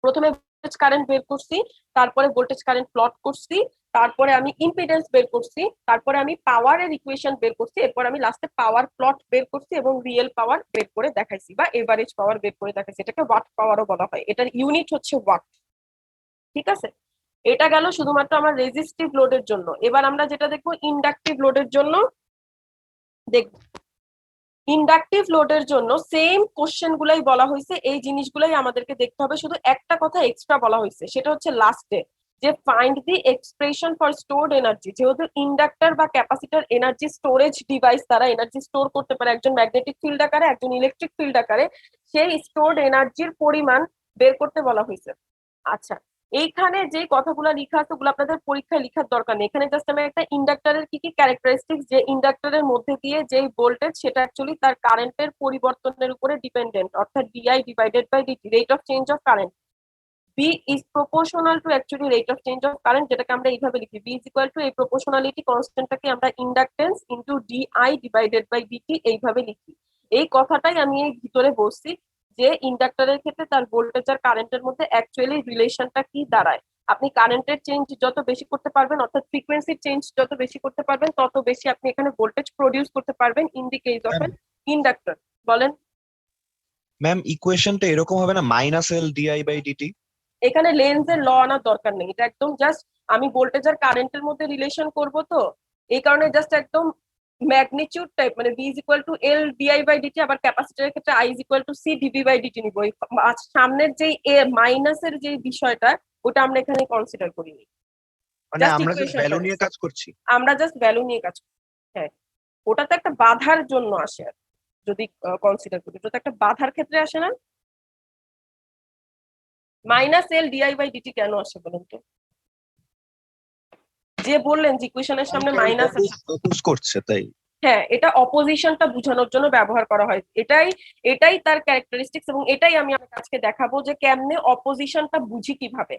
প্রথমে ভোল্টেজ কারেন্ট বের করছি, তারপরে ভোল্টেজ কারেন্ট প্লট করছি, তারপরে আমি ইম্পিডেন্স বের করছি, তারপরে আমি পাওয়ারের ইকুয়েশন বের করছি, এরপর আমি লাস্টে পাওয়ার প্লট বের করছি এবং রিয়েল পাওয়ার বের করে দেখাইছি বা এভারেজ পাওয়ার বের করে দেখাইছি। এটাকে ওয়াট পাওয়ারও বলা হয়, এটার ইউনিট হচ্ছে ওয়াট। ঠিক আছে, এটা গেল শুধুমাত্র আমার রেজিস্টিভ লোডের জন্য। এবার আমরা যেটা দেখবো ইন্ডাকটিভ লোডের জন্য দেখব। ইন্ডাকটিভ লোডের জন্য সেম কোশ্চেন গুলাই বলা হয়েছে, এই জিনিসগুলাই আমাদেরকে দেখতে হবে, শুধু একটা কথা এক্সট্রা বলা হয়েছে, সেটা হচ্ছে লাস্টে যে find the expression for stored energy. যেহেতু ইন্ডাক্টর বা ক্যাপাসিটর এনার্জি স্টোরেজ ডিভাইস, তারা এনার্জি স্টোর করতে পারে, একজন ম্যাগনেটিক ফিল্ড আকারে, একজন ইলেকট্রিক ফিল্ড আকারে, সেই স্টোরড এনার্জির পরিমাণ বের করতে বলা হয়েছে। আচ্ছা, এইখানে যে কথাগুলো লেখা আছে ওগুলো আপনাদের পরীক্ষায় লেখার দরকার নেই, এখানে জাস্ট আমি একটা ইন্ডাক্টরের কি কি ক্যারেক্টারিস্টিক্স, যে ইন্ডাক্টরের মধ্যে দিয়ে যে ভোল্টেজ সেটা অ্যাকচুয়ালি তার কারেন্টের পরিবর্তনের উপরে ডিপেন্ডেন্ট, অর্থাৎ DI divided by DT, rate of change of current. V is proportional to actually rate of change of current, যেটাকে আমরা এইভাবে লিখি, বি ইজ ইকুয়াল টু এই প্রপোর্শনালিটি কনস্ট্যান্টটাকে আমরা inductance into DI divided by DT এইভাবে লিখি। এই কথাটাই আমি এই ভিতরে বলছি যে ইন্ডাক্টরের ক্ষেত্রে তার ভোল্টেজ আর কারেন্টের মধ্যে অ্যাকচুয়ালি রিলেশনটা কি দাঁড়ায়। আপনি কারেন্টের চেঞ্জ যত বেশি করতে পারবেন, অর্থাৎ ফ্রিকোয়েন্সির চেঞ্জ যত বেশি করতে পারবেন, তত বেশি আপনি এখানে ভোল্টেজ প্রডিউস করতে পারবেন in the case of N inductor. বলেন ম্যাম, ইকুয়েশনটা এরকম হবে না, -L/di/dt? এখানে লেন্সের ল আনার দরকার নেই, এটা একদম জাস্ট আমি ভোল্টেজ আর কারেন্টের মধ্যে রিলেশন করব, তো এই কারণে জাস্ট একদম ম্যাগনিটিউড টাইপ, মানে V is equal to L DI by DT, আবার ক্যাপাসিটরের ক্ষেত্রে I is equal to C DV by DT নিব। সামনের যে এ মাইনাসের যে বিষয়টা ওটা আমরা এখানে কনসিডার করিনি, মানে Just আমরা জাস্ট equation ভ্যালু টা নিয়ে কাজ করছি। আমরা জাস্ট ভ্যালু নিয়ে কাজ করি। হ্যাঁ, ওটা তো একটা বাধার জন্য আসে, আর যদি কনসিডার করি ওটা তো একটা বাধার ক্ষেত্রে আসে না। -L ডিআই বাই ডিটি কেন আসে বলেন তো? যে বললেন যে ইকুয়েশনের সামনে মাইনাস আছে, অপোজ করছে তাই। হ্যাঁ, এটা অপোজিশনটা বোঝানোর জন্য ব্যবহার করা হয়, এটাই তার ক্যারেক্টারিস্টিক্স, এবং এটাই আমি আমার কাছে দেখাবো যে কেমনে অপোজিশনটা বুঝি কিভাবে।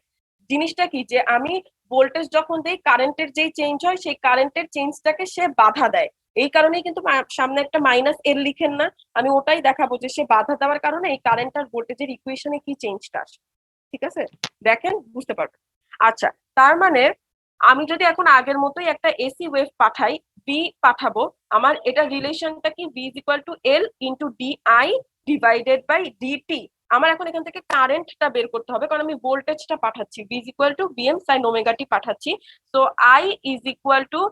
জিনিসটা কি, যে আমি ভোল্টেজ যখন দেই, কারেন্টের যেই চেঞ্জ হয় সেই কারেন্টের চেঞ্জটাকে সে বাধা দেয়, এই কারণেই কিন্তু সামনে একটা -L লিখেন না, আমি ওটাই দেখাবো যে সে বাধা দেওয়ার কারণে এই কারেন্ট আর ভোল্টেজের ইকুয়েশনে কি চেঞ্জটা আসে। ঠিক আছে, দেখেন বুঝতে পারবেন। আচ্ছা, তার মানে আমি যদি এখন আগের মতোই একটা এসি ওয়েভ পাঠাই, বি পাঠাবো, আমার এটা রিলেশনটা কি, V is equal to L into DI divided by DT. আমার এখন এখান থেকে কারেন্টটা বের করতে হবে, কারণ আমি ভোল্টেজটা পাঠাচ্ছি, V is equal to VM sine omega T পাঠাচ্ছি। তো আই ইজ ইকুয়াল টু,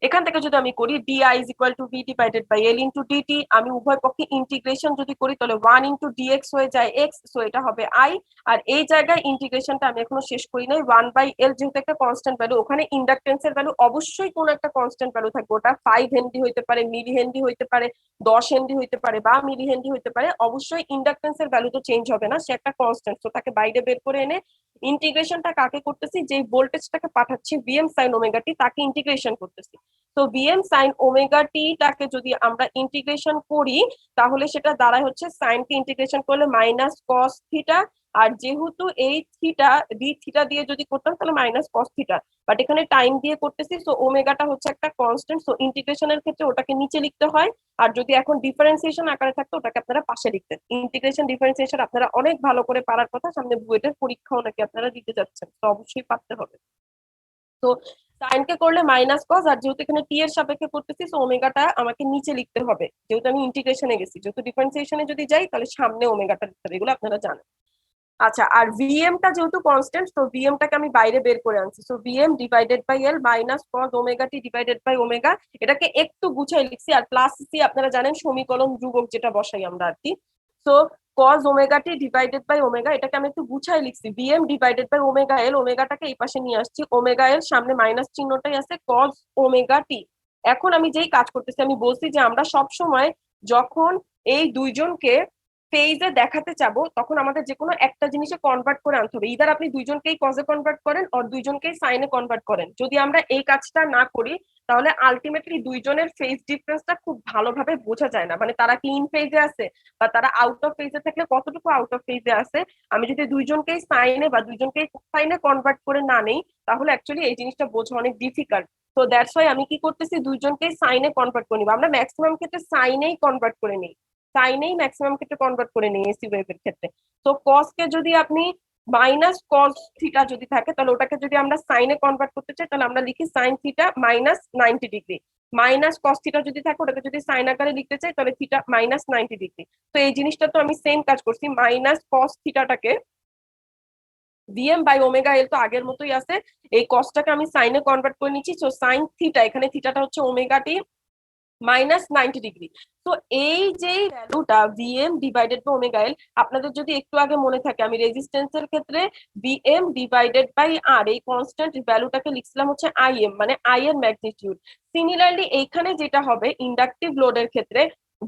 এখান থেকে যদি আমি করি DI is equal to V divided by L into DT, আমি উভয় পক্ষে ইন্টিগ্রেশন যদি করি তাহলে 1 ইন্টু ডিএক্স হয়ে যায় এক্স, সো এটা হবে আই। আর এই জায়গায় ইন্টিগ্রেশনটা আমি এখনো শেষ করি নাই, 1/L যেহেতু একটা কনস্ট্যান্ট ভ্যালু, ওখানে ইন্ডাকটেন্সের ভ্যালু অবশ্যই কোনো একটা কনস্ট্যান্ট ভ্যালু থাকবে, ওটা 5 হেনরি হইতে পারে, মিলি হেনরি হইতে পারে, 10 হেনরি হইতে পারে বা মিলি হেনরি হইতে পারে, অবশ্যই ইন্ডাকটেন্সের ভ্যালু তো চেঞ্জ হবে না, সে একটা কনস্ট্যান্ট, তো তাকে বাইরে বের করে এনে ইন্টিগ্রেশনটা কাকে করতেছি, যে ভোল্টেজটাকে পাঠাচ্ছি ভিএম সাইন ওমেগা টি, তাকে ইন্টিগ্রেশন করতেছি। তো ভিএম সাইন ওমেগা টি টাকে যদি আমরা ইন্টিগ্রেশন করি তাহলে সেটা দাঁড়ায় হচ্ছে, সাইনকে ইন্টিগ্রেশন করলে মাইনাস কস থিটা, আর যেহেতু এই থিটা ডি থিটা দিয়ে যদি করতাম তাহলে মাইনাস কস থিটা, বাট এখানে টাইম দিয়ে করতেছি, সো ওমেগাটা হচ্ছে একটা কনস্ট্যান্ট, সো ইন্টিগ্রেশনের ক্ষেত্রে ওটাকে নিচে লিখতে হয়, আর যদি এখন ডিফারেন্সিয়েশন আকারে থাকতো ওটাকে আপনারা পাশে লিখতেন। ইন্টিগ্রেশন ডিফারেন্সিয়েশন আপনারা অনেক ভালো করে পারার কথা, সামনে বুয়েটের পরীক্ষাও নাকি আপনারা দিতে যাচ্ছেন, তো অবশ্যই পারতে হবে। তো সাইনকে করলে মাইনাস কস, আর যেহেতু এখানে টি এর সাপেক্ষে করতেছি, সো ওমেগাটা আমাকে নিচে লিখতে হবে, যেহেতু আমি ইন্টিগ্রেশনে গেছি, যেহেতু ডিফারেন্সিয়েশনে যদি যাই তাহলে সামনে ওমেগাটা লিখতে হবে, এগুলো আপনারা জানেন। আচ্ছা, আর ভিএমটা যেহেতু কনস্ট্যান্ট, তো ভিএমটাকে আমি বাইরে বের করে আনছি, so VM divided by L minus cos omega T divided by omega, এটাকে একটু গুছাই লিখছি, আর প্লাস সি আপনারা জানেন সমীকরণ ধ্রুবক যেটা বসাই আমরা আর কি, so cos omega T divided by omega, এটাকে আমি একটু গুছাই লিখছি, VM divided by omega L, ওমেগাটাকে এই পাশে নিয়ে আসছি, ওমেগা এল সামনে মাইনাস চিহ্নটাই আছে, cos ওমেগা টি। এখন আমি যেই কাজ করতেছি, আমি বলছি যে আমরা সব সময় যখন এই দুইজনকে ফেজে দেখাতে চাবো তখন আমাদের যে কোনো একটা জিনিসে কনভার্ট করে আনতে হবে, ইদার আপনি দুইজনকেই কজে কনভার্ট করেন আর দুইজনকেই সাইনে কনভার্ট করেন। যদি আমরা এই কাজটা না করি তাহলে আলটিমেটলি দুইজনের ফেজ ডিফারেন্সটা খুব ভালোভাবে বোঝা যায় না, মানে তারা কি ইন ফেজে আছে বা তারা আউট অফ ফেজে থাকলে কতটুকু আউট অফ ফেজে আছে। আমি যদি দুইজনকেই সাইনে বা দুইজনকেই সাইনে কনভার্ট করে না নেই তাহলে অ্যাকচুয়ালি এই জিনিসটা বোঝা অনেক ডিফিকাল্ট। তো দ্যাটস ওয়াই আমি কি করতেছি, দুইজনকেই সাইনে কনভার্ট করে নিব। আমরা ম্যাক্সিমাম ক্ষেত্রে সাইনেই কনভার্ট করে নিই, সাইনেই ম্যাক্সিমাম ক্ষেত্রে কনভার্ট করে নিই এসি ওয়েভের ক্ষেত্রে। তো কসকে যদি আপনি মাইনাস কস থিটা যদি থাকে তাহলে ওটাকে যদি আমরা সাইনে কনভার্ট করতে চাই তাহলে আমরা লিখি sine theta minus 90 degree. Minus cos theta যদি থাকে ওটাকে যদি সাইন আকারে লিখতে চাই তাহলে থিটা মাইনাস 90 ডিগ্রি। তো এই জিনিসটা তো আমি সেম কাজ করছি, মাইনাস কস থিটাটাকে ভিএম বাই ওমেগা এল তো আগের মতোই আছে, এই কসটাকে আমি সাইনে কনভার্ট করে নিচ্ছি। সো সাইন থিটা, এখানে থিটাটা হচ্ছে ওমেগা টি মাইনাস 90 ডিগ্রি। তো এই যে ভ্যালুটা VM divided by omega L, আপনাদের যদি একটু আগে মনে থাকে আমি রেজিস্ট্যান্সের ক্ষেত্রে ভিএম ডিভাইডেড বাই আর এই কনস্ট্যান্ট ভ্যালুটাকে লিখছিলাম হচ্ছে আইএম, মানে আই এর ম্যাগনিটিউড। সিমিলারলি এইখানে যেটা হবে ইন্ডাকটিভ লোডের ক্ষেত্রে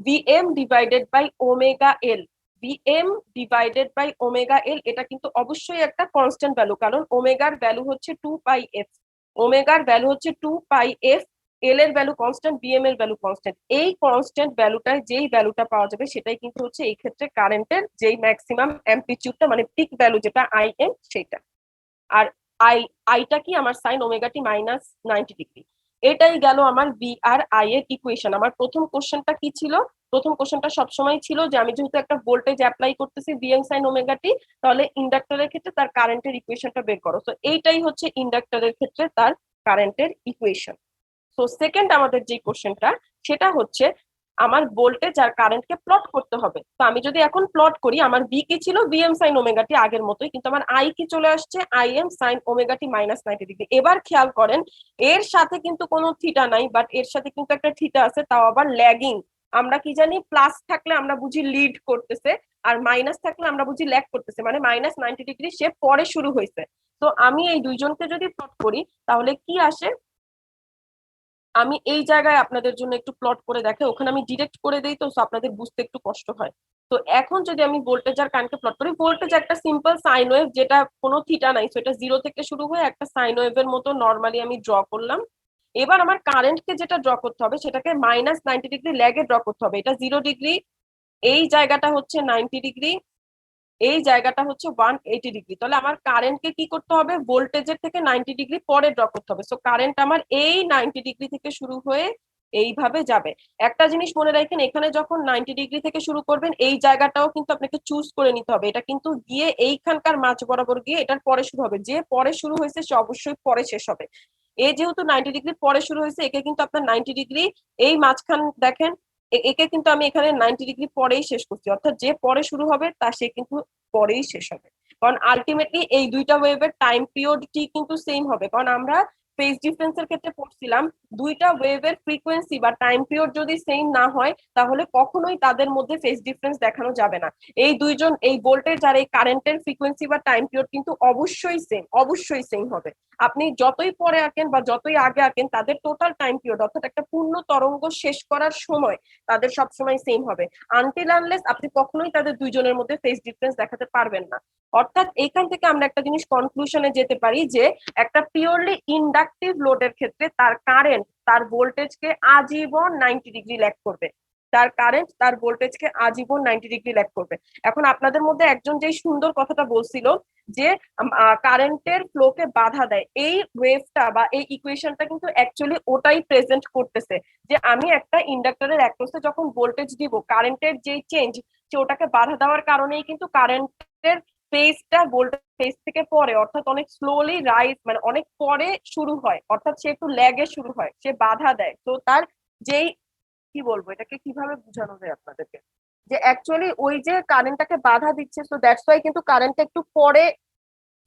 VM divided by omega L, VM divided by omega L এটা কিন্তু অবশ্যই একটা কনস্ট্যান্ট ভ্যালু, কারণ ওমেগার ভ্যালু হচ্ছে 2πf, ওমেগার ভ্যালু হচ্ছে 2πf, এল এর ভ্যালু কনস্ট্যান্ট, বিএম এর ভ্যালু কনস্ট্যান্ট। এই কনস্ট্যান্ট ভ্যালুটায় যেই ভ্যালুটা পাওয়া যাবে সেটাই কিন্তু হচ্ছে এই ক্ষেত্রে কারেন্টের যেই ম্যাক্সিমাম অ্যাম্পলিটিউডটা মানে পিক ভ্যালু যেটা আইএম সেটা। আর আইটা কি আমার সাইন ওমেগা টি মাইনাস 90 ডিগ্রি। এটাই গেল আমার ভি আর আই এর ইকুয়েশন। আমার প্রথম কোশ্চেনটা কি ছিল, প্রথম কোশ্চেনটা সবসময় ছিল যে আমি যেহেতু একটা ভোল্টেজ অ্যাপ্লাই করতেছি ভিএম সাইন ওমেগা টি, তাহলে ইন্ডাক্টরের ক্ষেত্রে তার কারেন্টের ইকুয়েশনটা বের করো। তো এইটাই হচ্ছে ইন্ডাক্টরের ক্ষেত্রে তার কারেন্টের ইকুয়েশন। তো সেকেন্ড আমাদের যে কোশ্চেনটা সেটা হচ্ছে আমার ভোল্টেজ আর কারেন্টকে প্লট করতে হবে। তো আমি যদি এখন প্লট করি, আমার ভি কি ছিল ভিএম সাইন ওমেগা টি আগের মতোই, কিন্তু আমার আই কি চলে আসছে I M sine omega T minus 90 degree. এবার খেয়াল করেন এর সাথে কিন্তু কোনো থিটা নাই, বাট এর সাথে কিন্তু একটা থিটা আছে, তাও আবার ল্যাগিং। আমরা কি জানি প্লাস থাকলে আমরা বুঝি লিড করতেছে, আর মাইনাস থাকলে আমরা বুঝি ল্যাগ করতেছে, মানে মাইনাস 90 ডিগ্রি সে পরে শুরু হয়েছে। তো আমি এই দুইজনকে যদি প্লট করি তাহলে কি আসে, আমি এই জায়গায় আপনাদের জন্য একটু প্লট করে দেখে, ওখানে আমি ডিরেক্ট করে দেই তো আপনাদের বুঝতে একটু কষ্ট হয়। তো এখন যদি আমি ভোল্টেজ আর কারেন্টকে প্লট করি, ভোল্টেজ একটা সিম্পল সাইন ওয়েভ যেটা কোনো থিটা নাই, তো এটা 0 থেকে শুরু হয়ে একটা সাইন ওয়েভের মতো নর্মালি আমি ড্র করলাম। এবার আমার কারেন্টকে যেটা ড্র করতে হবে সেটাকে মাইনাস 90 ডিগ্রি ল্যাগে ড্র করতে হবে। এটা 0 ডিগ্রি, এই জায়গাটা হচ্ছে 90 ডিগ্রি, এই জায়গাটা হচ্ছে 180 ডিগ্রি। তাহলে আমার কারেন্টকে কি করতে হবে, ভোল্টেজের থেকে 90 ডিগ্রি পরে ড্র করতে হবে। সো কারেন্ট আমার এই 90 ডিগ্রি থেকে শুরু হয়ে এইভাবে যাবে। একটা জিনিস মনে রাখেন, এখানে যখন 90 ডিগ্রি থেকে শুরু করবেন এই জায়গাটাও কিন্তু আপনাকে চুজ করে নিতে হবে, এটা কিন্তু গিয়ে এইখানকার মাঝ বরাবর গিয়ে এটার পরে শুরু হবে। যে পরে শুরু হয়েছে সে অবশ্যই পরে শেষ হবে। এই যেহেতু 90 ডিগ্রি পরে শুরু হয়েছে, একে কিন্তু আপনার 90 ডিগ্রি এই মাঝখান দেখেন, একে কিন্তু আমি এখানে 90 ডিগ্রি পরেই শেষ করছি, অর্থাৎ যে পরে শুরু হবে তা সে কিন্তু পরেই শেষ হবে। কারণ আলটিমেটলি এই দুইটা ওয়েভের টাইম পিরিয়ডটি কিন্তু সেম হবে, কারণ আমরা ফেজ ডিফারেন্সের ক্ষেত্রে পড়ছিলাম দুইটা ওয়েভের ফ্রিকোয়েন্সি বা টাইম পিরিয়ড যদি সেম না হয় তাহলে কখনোই তাদের মধ্যে ফেজ ডিফারেন্স দেখানো যাবে না। এই দুইজন এই ভোল্টেজ আর এই কারেন্টের ফ্রিকোয়েন্সি বা টাইম পিরিয়ড কিন্তু অবশ্যই সেম হবে। আপনি যতই পরে আঁকেন বা যতই আগে আঁকেন তাদের টোটাল টাইম পিরিয়ড অর্থাৎ একটা পূর্ণ তরঙ্গ শেষ করার সময় তাদের সবসময় সেম হবে, আনটিল আনলেস আপনি কখনোই তাদের দুইজনের মধ্যে ফেজ ডিফারেন্স দেখাতে পারবেন না। অর্থাৎ এখান থেকে আমরা একটা জিনিস কনক্লুশনে যেতে পারি যে একটা পিওরলি ইন্ডাকটিভ লোডের ক্ষেত্রে তার কারেন্ট তার ভোল্টেজকে আজীবন 90 ডিগ্রি ল্যাগ করবে, তার কারেন্ট তার ভোল্টেজকে আজীবন 90 ডিগ্রি ল্যাগ করবে। এখন আপনাদের মধ্যে একজন যেই সুন্দর কথাটা বলছিল যে কারেন্টের ফ্লোকে বাধা দেয়, এই ওয়েভটা বা এই ইকুয়েশনটা কিন্তু অ্যাকচুয়ালি ওটাই প্রেজেন্ট করতেছে যে আমি একটা ইন্ডাক্টরের অ্যাক্রসে যখন ভোল্টেজ দিব কারেন্টের যে চেঞ্জ যে ওটাকে বাধা দেওয়ার কারণেই কিন্তু কারেন্টের ফেজটা ভোল্টেজ ফেজ থেকে পরে অর্থাৎ অনেক স্লোলি রাইজ মানে অনেক পরে শুরু হয়, অর্থাৎ সে একটু ল্যাগে শুরু হয়, সে বাধা দেয়। তো তার যেই কি বলবো এটাকে কিভাবে বোঝানো যায় আপনাদেরকে, যে অ্যাকচুয়ালি ওই যে কারেন্টটাকে বাধা দিচ্ছে, সো দ্যাটস ওয়াই কিন্তু কারেন্টটা একটু পরে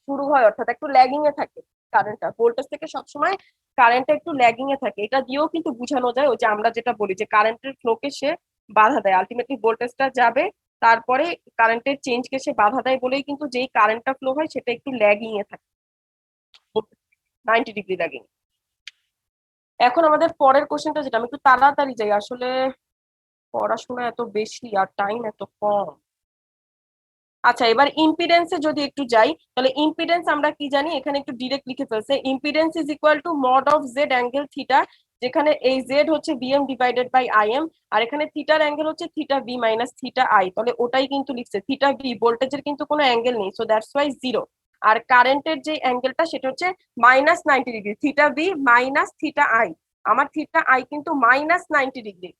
শুরু হয়, অর্থাৎ একটু ল্যাগিং এ থাকে কারেন্টটা ভোল্টেজ থেকে সবসময় কারেন্টটা একটু ল্যাগিং এ থাকে। এটা দিয়েও কিন্তু বোঝানো যায় ওই যে আমরা যেটা বলি যে কারেন্টের ফ্লোকে সে বাধা দেয়, আলটিমেটলি ভোল্টেজটা যাবে তারপরে কারেন্টের চেঞ্জকে সে বাধা দেয় বলেই কিন্তু যেই কারেন্টটা ফ্লো হয় সেটা একটু ল্যাগিং এ থাকে, 90 ডিগ্রি ল্যাগিং। এখন আমাদের পরের কোশ্চেনটা যেটা, আমি একটু তাড়াতাড়ি যাই, আসলে পড়াশোনা এত বেশি আর টাইম এত কম। আচ্ছা এবার ইম্পিডেন্সে যদি একটু যাই, তাহলে ইম্পিডেন্স আমরা কি জানি, এখানে একটু ডিরেক্ট লিখে ফেলছে, impedance is equal to mod of Z angle theta যেখানে এই জেড হচ্ছে বিএম ডিভাইডেড বাই আইএম, আর এখানে থিটার অ্যাঙ্গেল হচ্ছে theta V minus theta I, তাহলে ওটাই কিন্তু লিখছে থিটা বি, ভোল্টেজের কিন্তু কোনো অ্যাঙ্গেল নেই, সো দ্যাটস ওয়াই 0। আর কারেন্টের যে অ্যাঙ্গেলটা সেটা হচ্ছে -90 degree, theta V minus theta I. আমার থিটা আই কিন্তু -90 ডিগ্রি,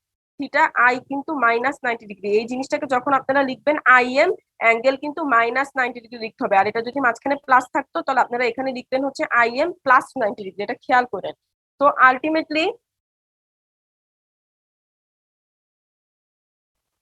থিটা আই কিন্তু -90 ডিগ্রি। এই জিনিসটাকে যখন আপনারা লিখবেন আইএম অ্যাঙ্গেল কিন্তু -90 ডিগ্রি লিখতে হবে, আর এটা যদি মাঝখানে প্লাস থাকতো তাহলে আপনারা এখানে লিখতেন হচ্ছে আইএম +90 ডিগ্রি, এটা খেয়াল করেন। তো আলটিমেটলি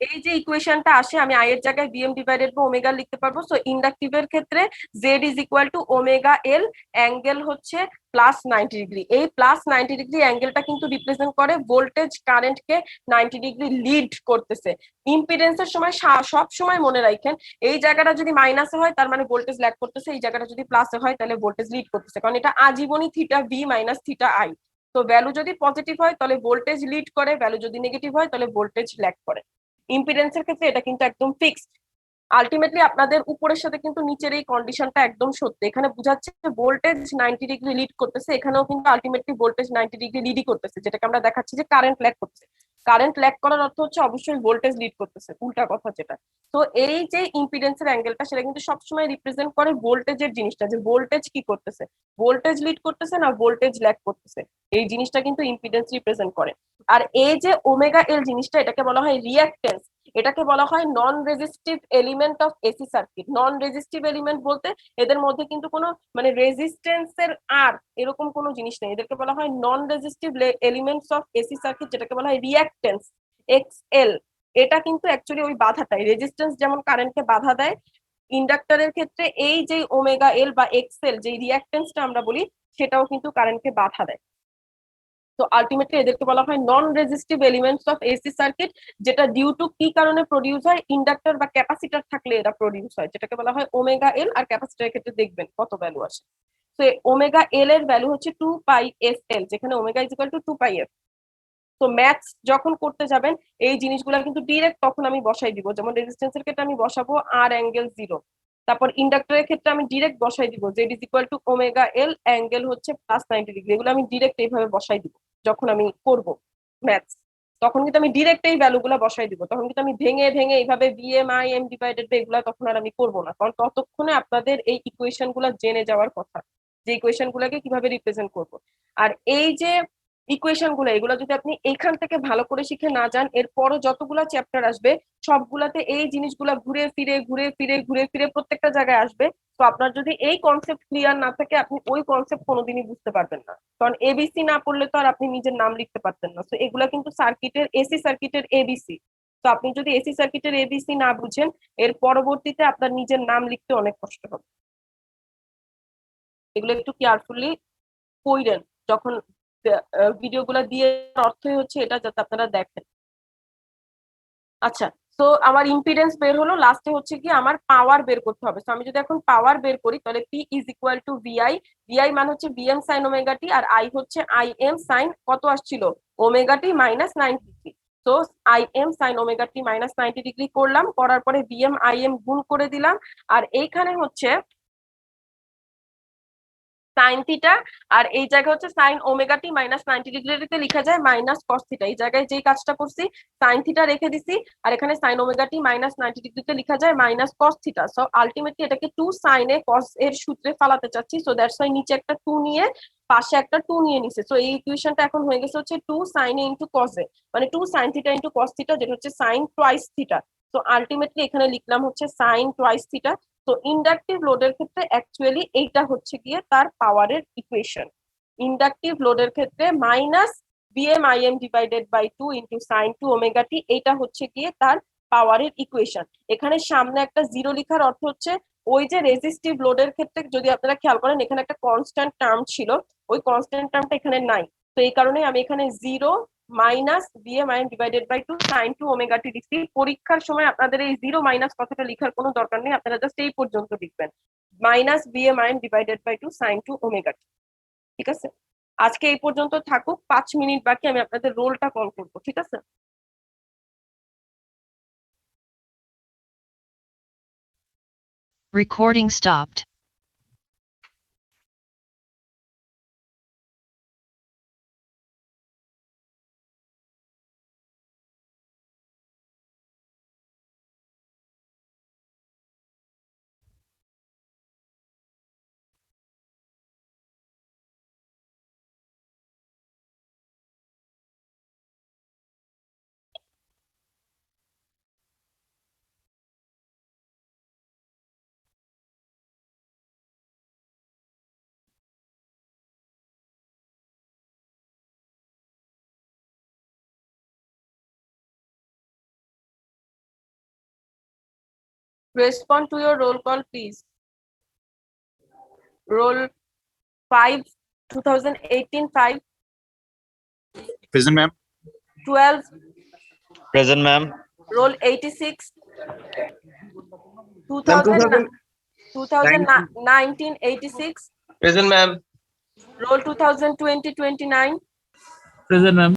এই যে ইকুয়েশনটা আসে, আমি আই এর জায়গায় বিএম ডিভাইডেড বাই ওমেগা লিখতে পারবো। সো ইন্ডাকটিভের ক্ষেত্রে Z is equal two omega L, angle হচ্ছে +90 ডিগ্রি। এই +90 ডিগ্রি অ্যাঙ্গেলটা কিন্তু রিপ্রেজেন্ট করে ভোল্টেজ কারেন্টকে 90 ডিগ্রি লিড করতেছে। ইম্পিডেন্সের সময় সব সময় মনে রাখেন এই জায়গাটা যদি মাইনাসে হয় তার মানে ভোল্টেজ ল্যাগ করতেছে, এই জায়গাটা যদি প্লাসে হয় তাহলে ভোল্টেজ লিড করতেছে, কারণ এটা আজীবনই theta V minus theta I. তো ভ্যালু যদি পজিটিভ হয় তাহলে ভোল্টেজ লিড করে, ভ্যালু যদি নেগেটিভ হয় তাহলে ভোল্টেজ ল্যাগ করে। ইম্পিডেন্সের ক্ষেত্রে এটা কিন্তু একদম ফিক্সড। আলটিমেটলি আপনাদের উপরের সাথে কিন্তু নিচের এই কন্ডিশনটা একদম সত্যি, এখানে বুঝাচ্ছে ভোল্টেজ 90 ডিগ্রি লিড করতেছে, এখানেও কিন্তু আলটিমেটলি ভোল্টেজ 90 ডিগ্রি লিডই করতেছে, যেটাকে আমরা দেখাচ্ছি যে কারেন্ট ল্যাগ করতেছে। কারেন্ট ল্যাগ করার অর্থ হচ্ছে অবশ্যই ভোল্টেজ লিড করতেছে, উল্টা কথা যেটা। তো এই যে ইম্পিডেন্সের অ্যাঙ্গেলটা সেটা কিন্তু সবসময় রিপ্রেজেন্ট করে ভোল্টেজের জিনিসটা, যে ভোল্টেজ কি করতেছে, ভোল্টেজ লিড করতেছে না ভোল্টেজ ল্যাগ করতেছে, এই জিনিসটা কিন্তু ইম্পিডেন্স রিপ্রেজেন্ট করে। আর এই যে ওমেগা এল জিনিসটা, এটাকে বলা হয় রিঅ্যাক্টেন্স, এটাকে বলা হয় non resistive element of AC circuit. Non resistive element বলতে এদের মধ্যে কিন্তু কোনো মানে রেজিস্ট্যান্সের আর এরকম কোনো জিনিস নেই, এদেরকে বলা হয় non resistive elements of AC circuit, যেটাকে বলা হয় রিঅ্যাক্টেন্স এক্স এল। এটা কিন্তু অ্যাকচুয়ালি ওই বাধাটাই, রেজিস্ট্যান্স যেমন কারেন্টকে বাধা দেয়, ইন্ডাক্টরের ক্ষেত্রে এই যে ওমেগা এল বা এক্স এল যে রিঅ্যাক্টেন্সটা আমরা বলি সেটাও কিন্তু কারেন্টকে বাধা দেয়। তো আলটিমেটলি এদেরকে বলা হয় non resistive elements of AC circuit, যেটা ডিউ টু কি কারণে প্রডিউস হয়, ইন্ডাক্টর বা ক্যাপাসিটর থাকলে এরা প্রডিউস হয়, যেটাকে বলা হয় ওমেগা এল। আর ক্যাপাসিটরের ক্ষেত্রে দেখবেন কত ভ্যালু আসে। তো ওমেগা এল এর ভ্যালু হচ্ছে 2πfl, যেখানে omega is equal two 2πf। তো ম্যাথস যখন করতে যাবেন এই জিনিসগুলো কিন্তু ডিরেক্ট তখন আমি বসাই দিব, যেমন রেজিস্ট্যান্সের ক্ষেত্রে আমি বসাবো আর অ্যাঙ্গেল 0, তারপর ইন্ডাক্টরের ক্ষেত্রে আমি ডিরেক্ট বসাই দিব Z is equal two omega L, angle হচ্ছে +90 ডিগ্রি, এগুলো আমি ডিরেক্ট এইভাবে বসাই দিব। যখন আমি করব ম্যাথস তখন কিন্তু আমি ডিরেক্ট এই ভ্যালুগুলো বসাই দিব, তখন কিন্তু আমি ভেঙে ভেঙে এইভাবে VM I M divided by এগুলো তখন আর আমি করবো না, কারণ ততক্ষণে আপনাদের এই ইকুয়েশন গুলো জেনে যাওয়ার কথা, যে ইকুয়েশন গুলোকে কিভাবে রিপ্রেজেন্ট করব। আর এই যে ইকুয়েশন গুলো এগুলো যদি আপনি এখান থেকে ভালো করে শিখে না যান, এরপরও যতগুলো চ্যাপ্টার আসবে সবগুলাতে এই জিনিসগুলা ঘুরে ফিরে ঘুরে ফিরে ঘুরে ফিরে প্রত্যেকটা জায়গায় আসবে। তো আপনার যদি এই কনসেপ্ট ক্লিয়ার না থাকে আপনি ওই কনসেপ্ট কোনোদিনই বুঝতে পারবেন না, কারণ এবিসি না পড়লে তো আর আপনি নিজের নাম লিখতে পারতেন না। তো এগুলা কিন্তু সার্কিটের এসি সার্কিটের এবিসি, তো আপনি যদি এসি সার্কিটের এবিসি না বুঝেন এর পরবর্তীতে আপনার নিজের নাম লিখতে অনেক কষ্ট হবে। এগুলো একটু কেয়ারফুলি পড়েন যখন ভিডিওগুলো দিয়ে, অর্থই হচ্ছে এটা যাতে আপনারা দেখেন। আচ্ছা, তো আমার ইম্পিডেন্স বের হলো, লাস্টে হচ্ছে কি আমার পাওয়ার বের করতে হবে। তো আমি যদি এখন পাওয়ার বের করি তাহলে P is equal to VI, VI মানে হচ্ছে বিএম সাইন ওমেগা টি, আর আই হচ্ছে আই এম সাইন কত আসছিল ওমেগা টি -90 ডিগ্রি। তো I M sine omega T -90 degree করলাম, করার পরে বিএম আই এম গুণ করে দিলাম, আর এইখানে হচ্ছে সাইন থিটা, আর এই জায়গায় হচ্ছে সাইন ওমেগা টি -90 ডিগ্রিতে লিখা যায় মাইনাস কস থিটা, এই জায়গায় যেই কাজটা করছি সাইন থিটা রেখে দিছি, আর এখানে সাইন ওমেগা টি -90 ডিগ্রিতে লিখা যায় minus cos theta. So ultimately এটাকে 2 সাইনে কস এর সূত্রে ফালাতে চাচ্ছি, সো দ্যাটস ওয়াই নিচে একটা 2 নিয়ে পাশে একটা 2 নিয়ে নিছে। সো এই ইকুয়েশনটা এখন হয়ে গেছে হচ্ছে 2 সাইন ইনটু কস এ, মানে 2 sine theta into cos theta, যেটা হচ্ছে সাইন টুয়াইস থিটা। তো আলটিমেটলি এখানে লিখলাম হচ্ছে সাইন টুয়াইস থিটা। তো ইন্ডাকটিভ লোডের ক্ষেত্রে অ্যাকচুয়ালি এইটা হচ্ছে গিয়ে তার পাওয়ারের ইকুয়েশন। ইন্ডাকটিভ লোডের ক্ষেত্রে minus VM IM divided by 2 into sine 2 omega T, এইটা হচ্ছে গিয়ে তার পাওয়ারের ইকুয়েশন। এখানে সামনে একটা 0 লেখার অর্থ হচ্ছে ওই যে রেজিস্টিভ লোডের ক্ষেত্রে যদি আপনারা খেয়াল করেন এখানে একটা কনস্ট্যান্ট টার্ম ছিল, ওই কনস্ট্যান্ট টার্মটা এখানে নাই। তো এই কারণে আমি এখানে 0 minus VM IM divided by 2 sine 2 omega T লিখছি। পরীক্ষার সময় আপনাদের এই 0 মাইনাস কথাটা লেখার কোনো দরকার নেই, আপনারা জাস্ট এই পর্যন্ত লিখবেন minus VM IM divided by 2 sine 2 omega T. ঠিক আছে, আজকে এই পর্যন্ত থাকুক, 5 মিনিট বাকি, আমি আপনাদের রোলটা কল করবো। ঠিক আছে। Recording stopped. Respond to your roll call, please. Roll 5, 2018 5, Present, ma'am. 12, Present, ma'am. roll 86, 2019 86, Present, ma'am. roll 2020 29, Present, ma'am.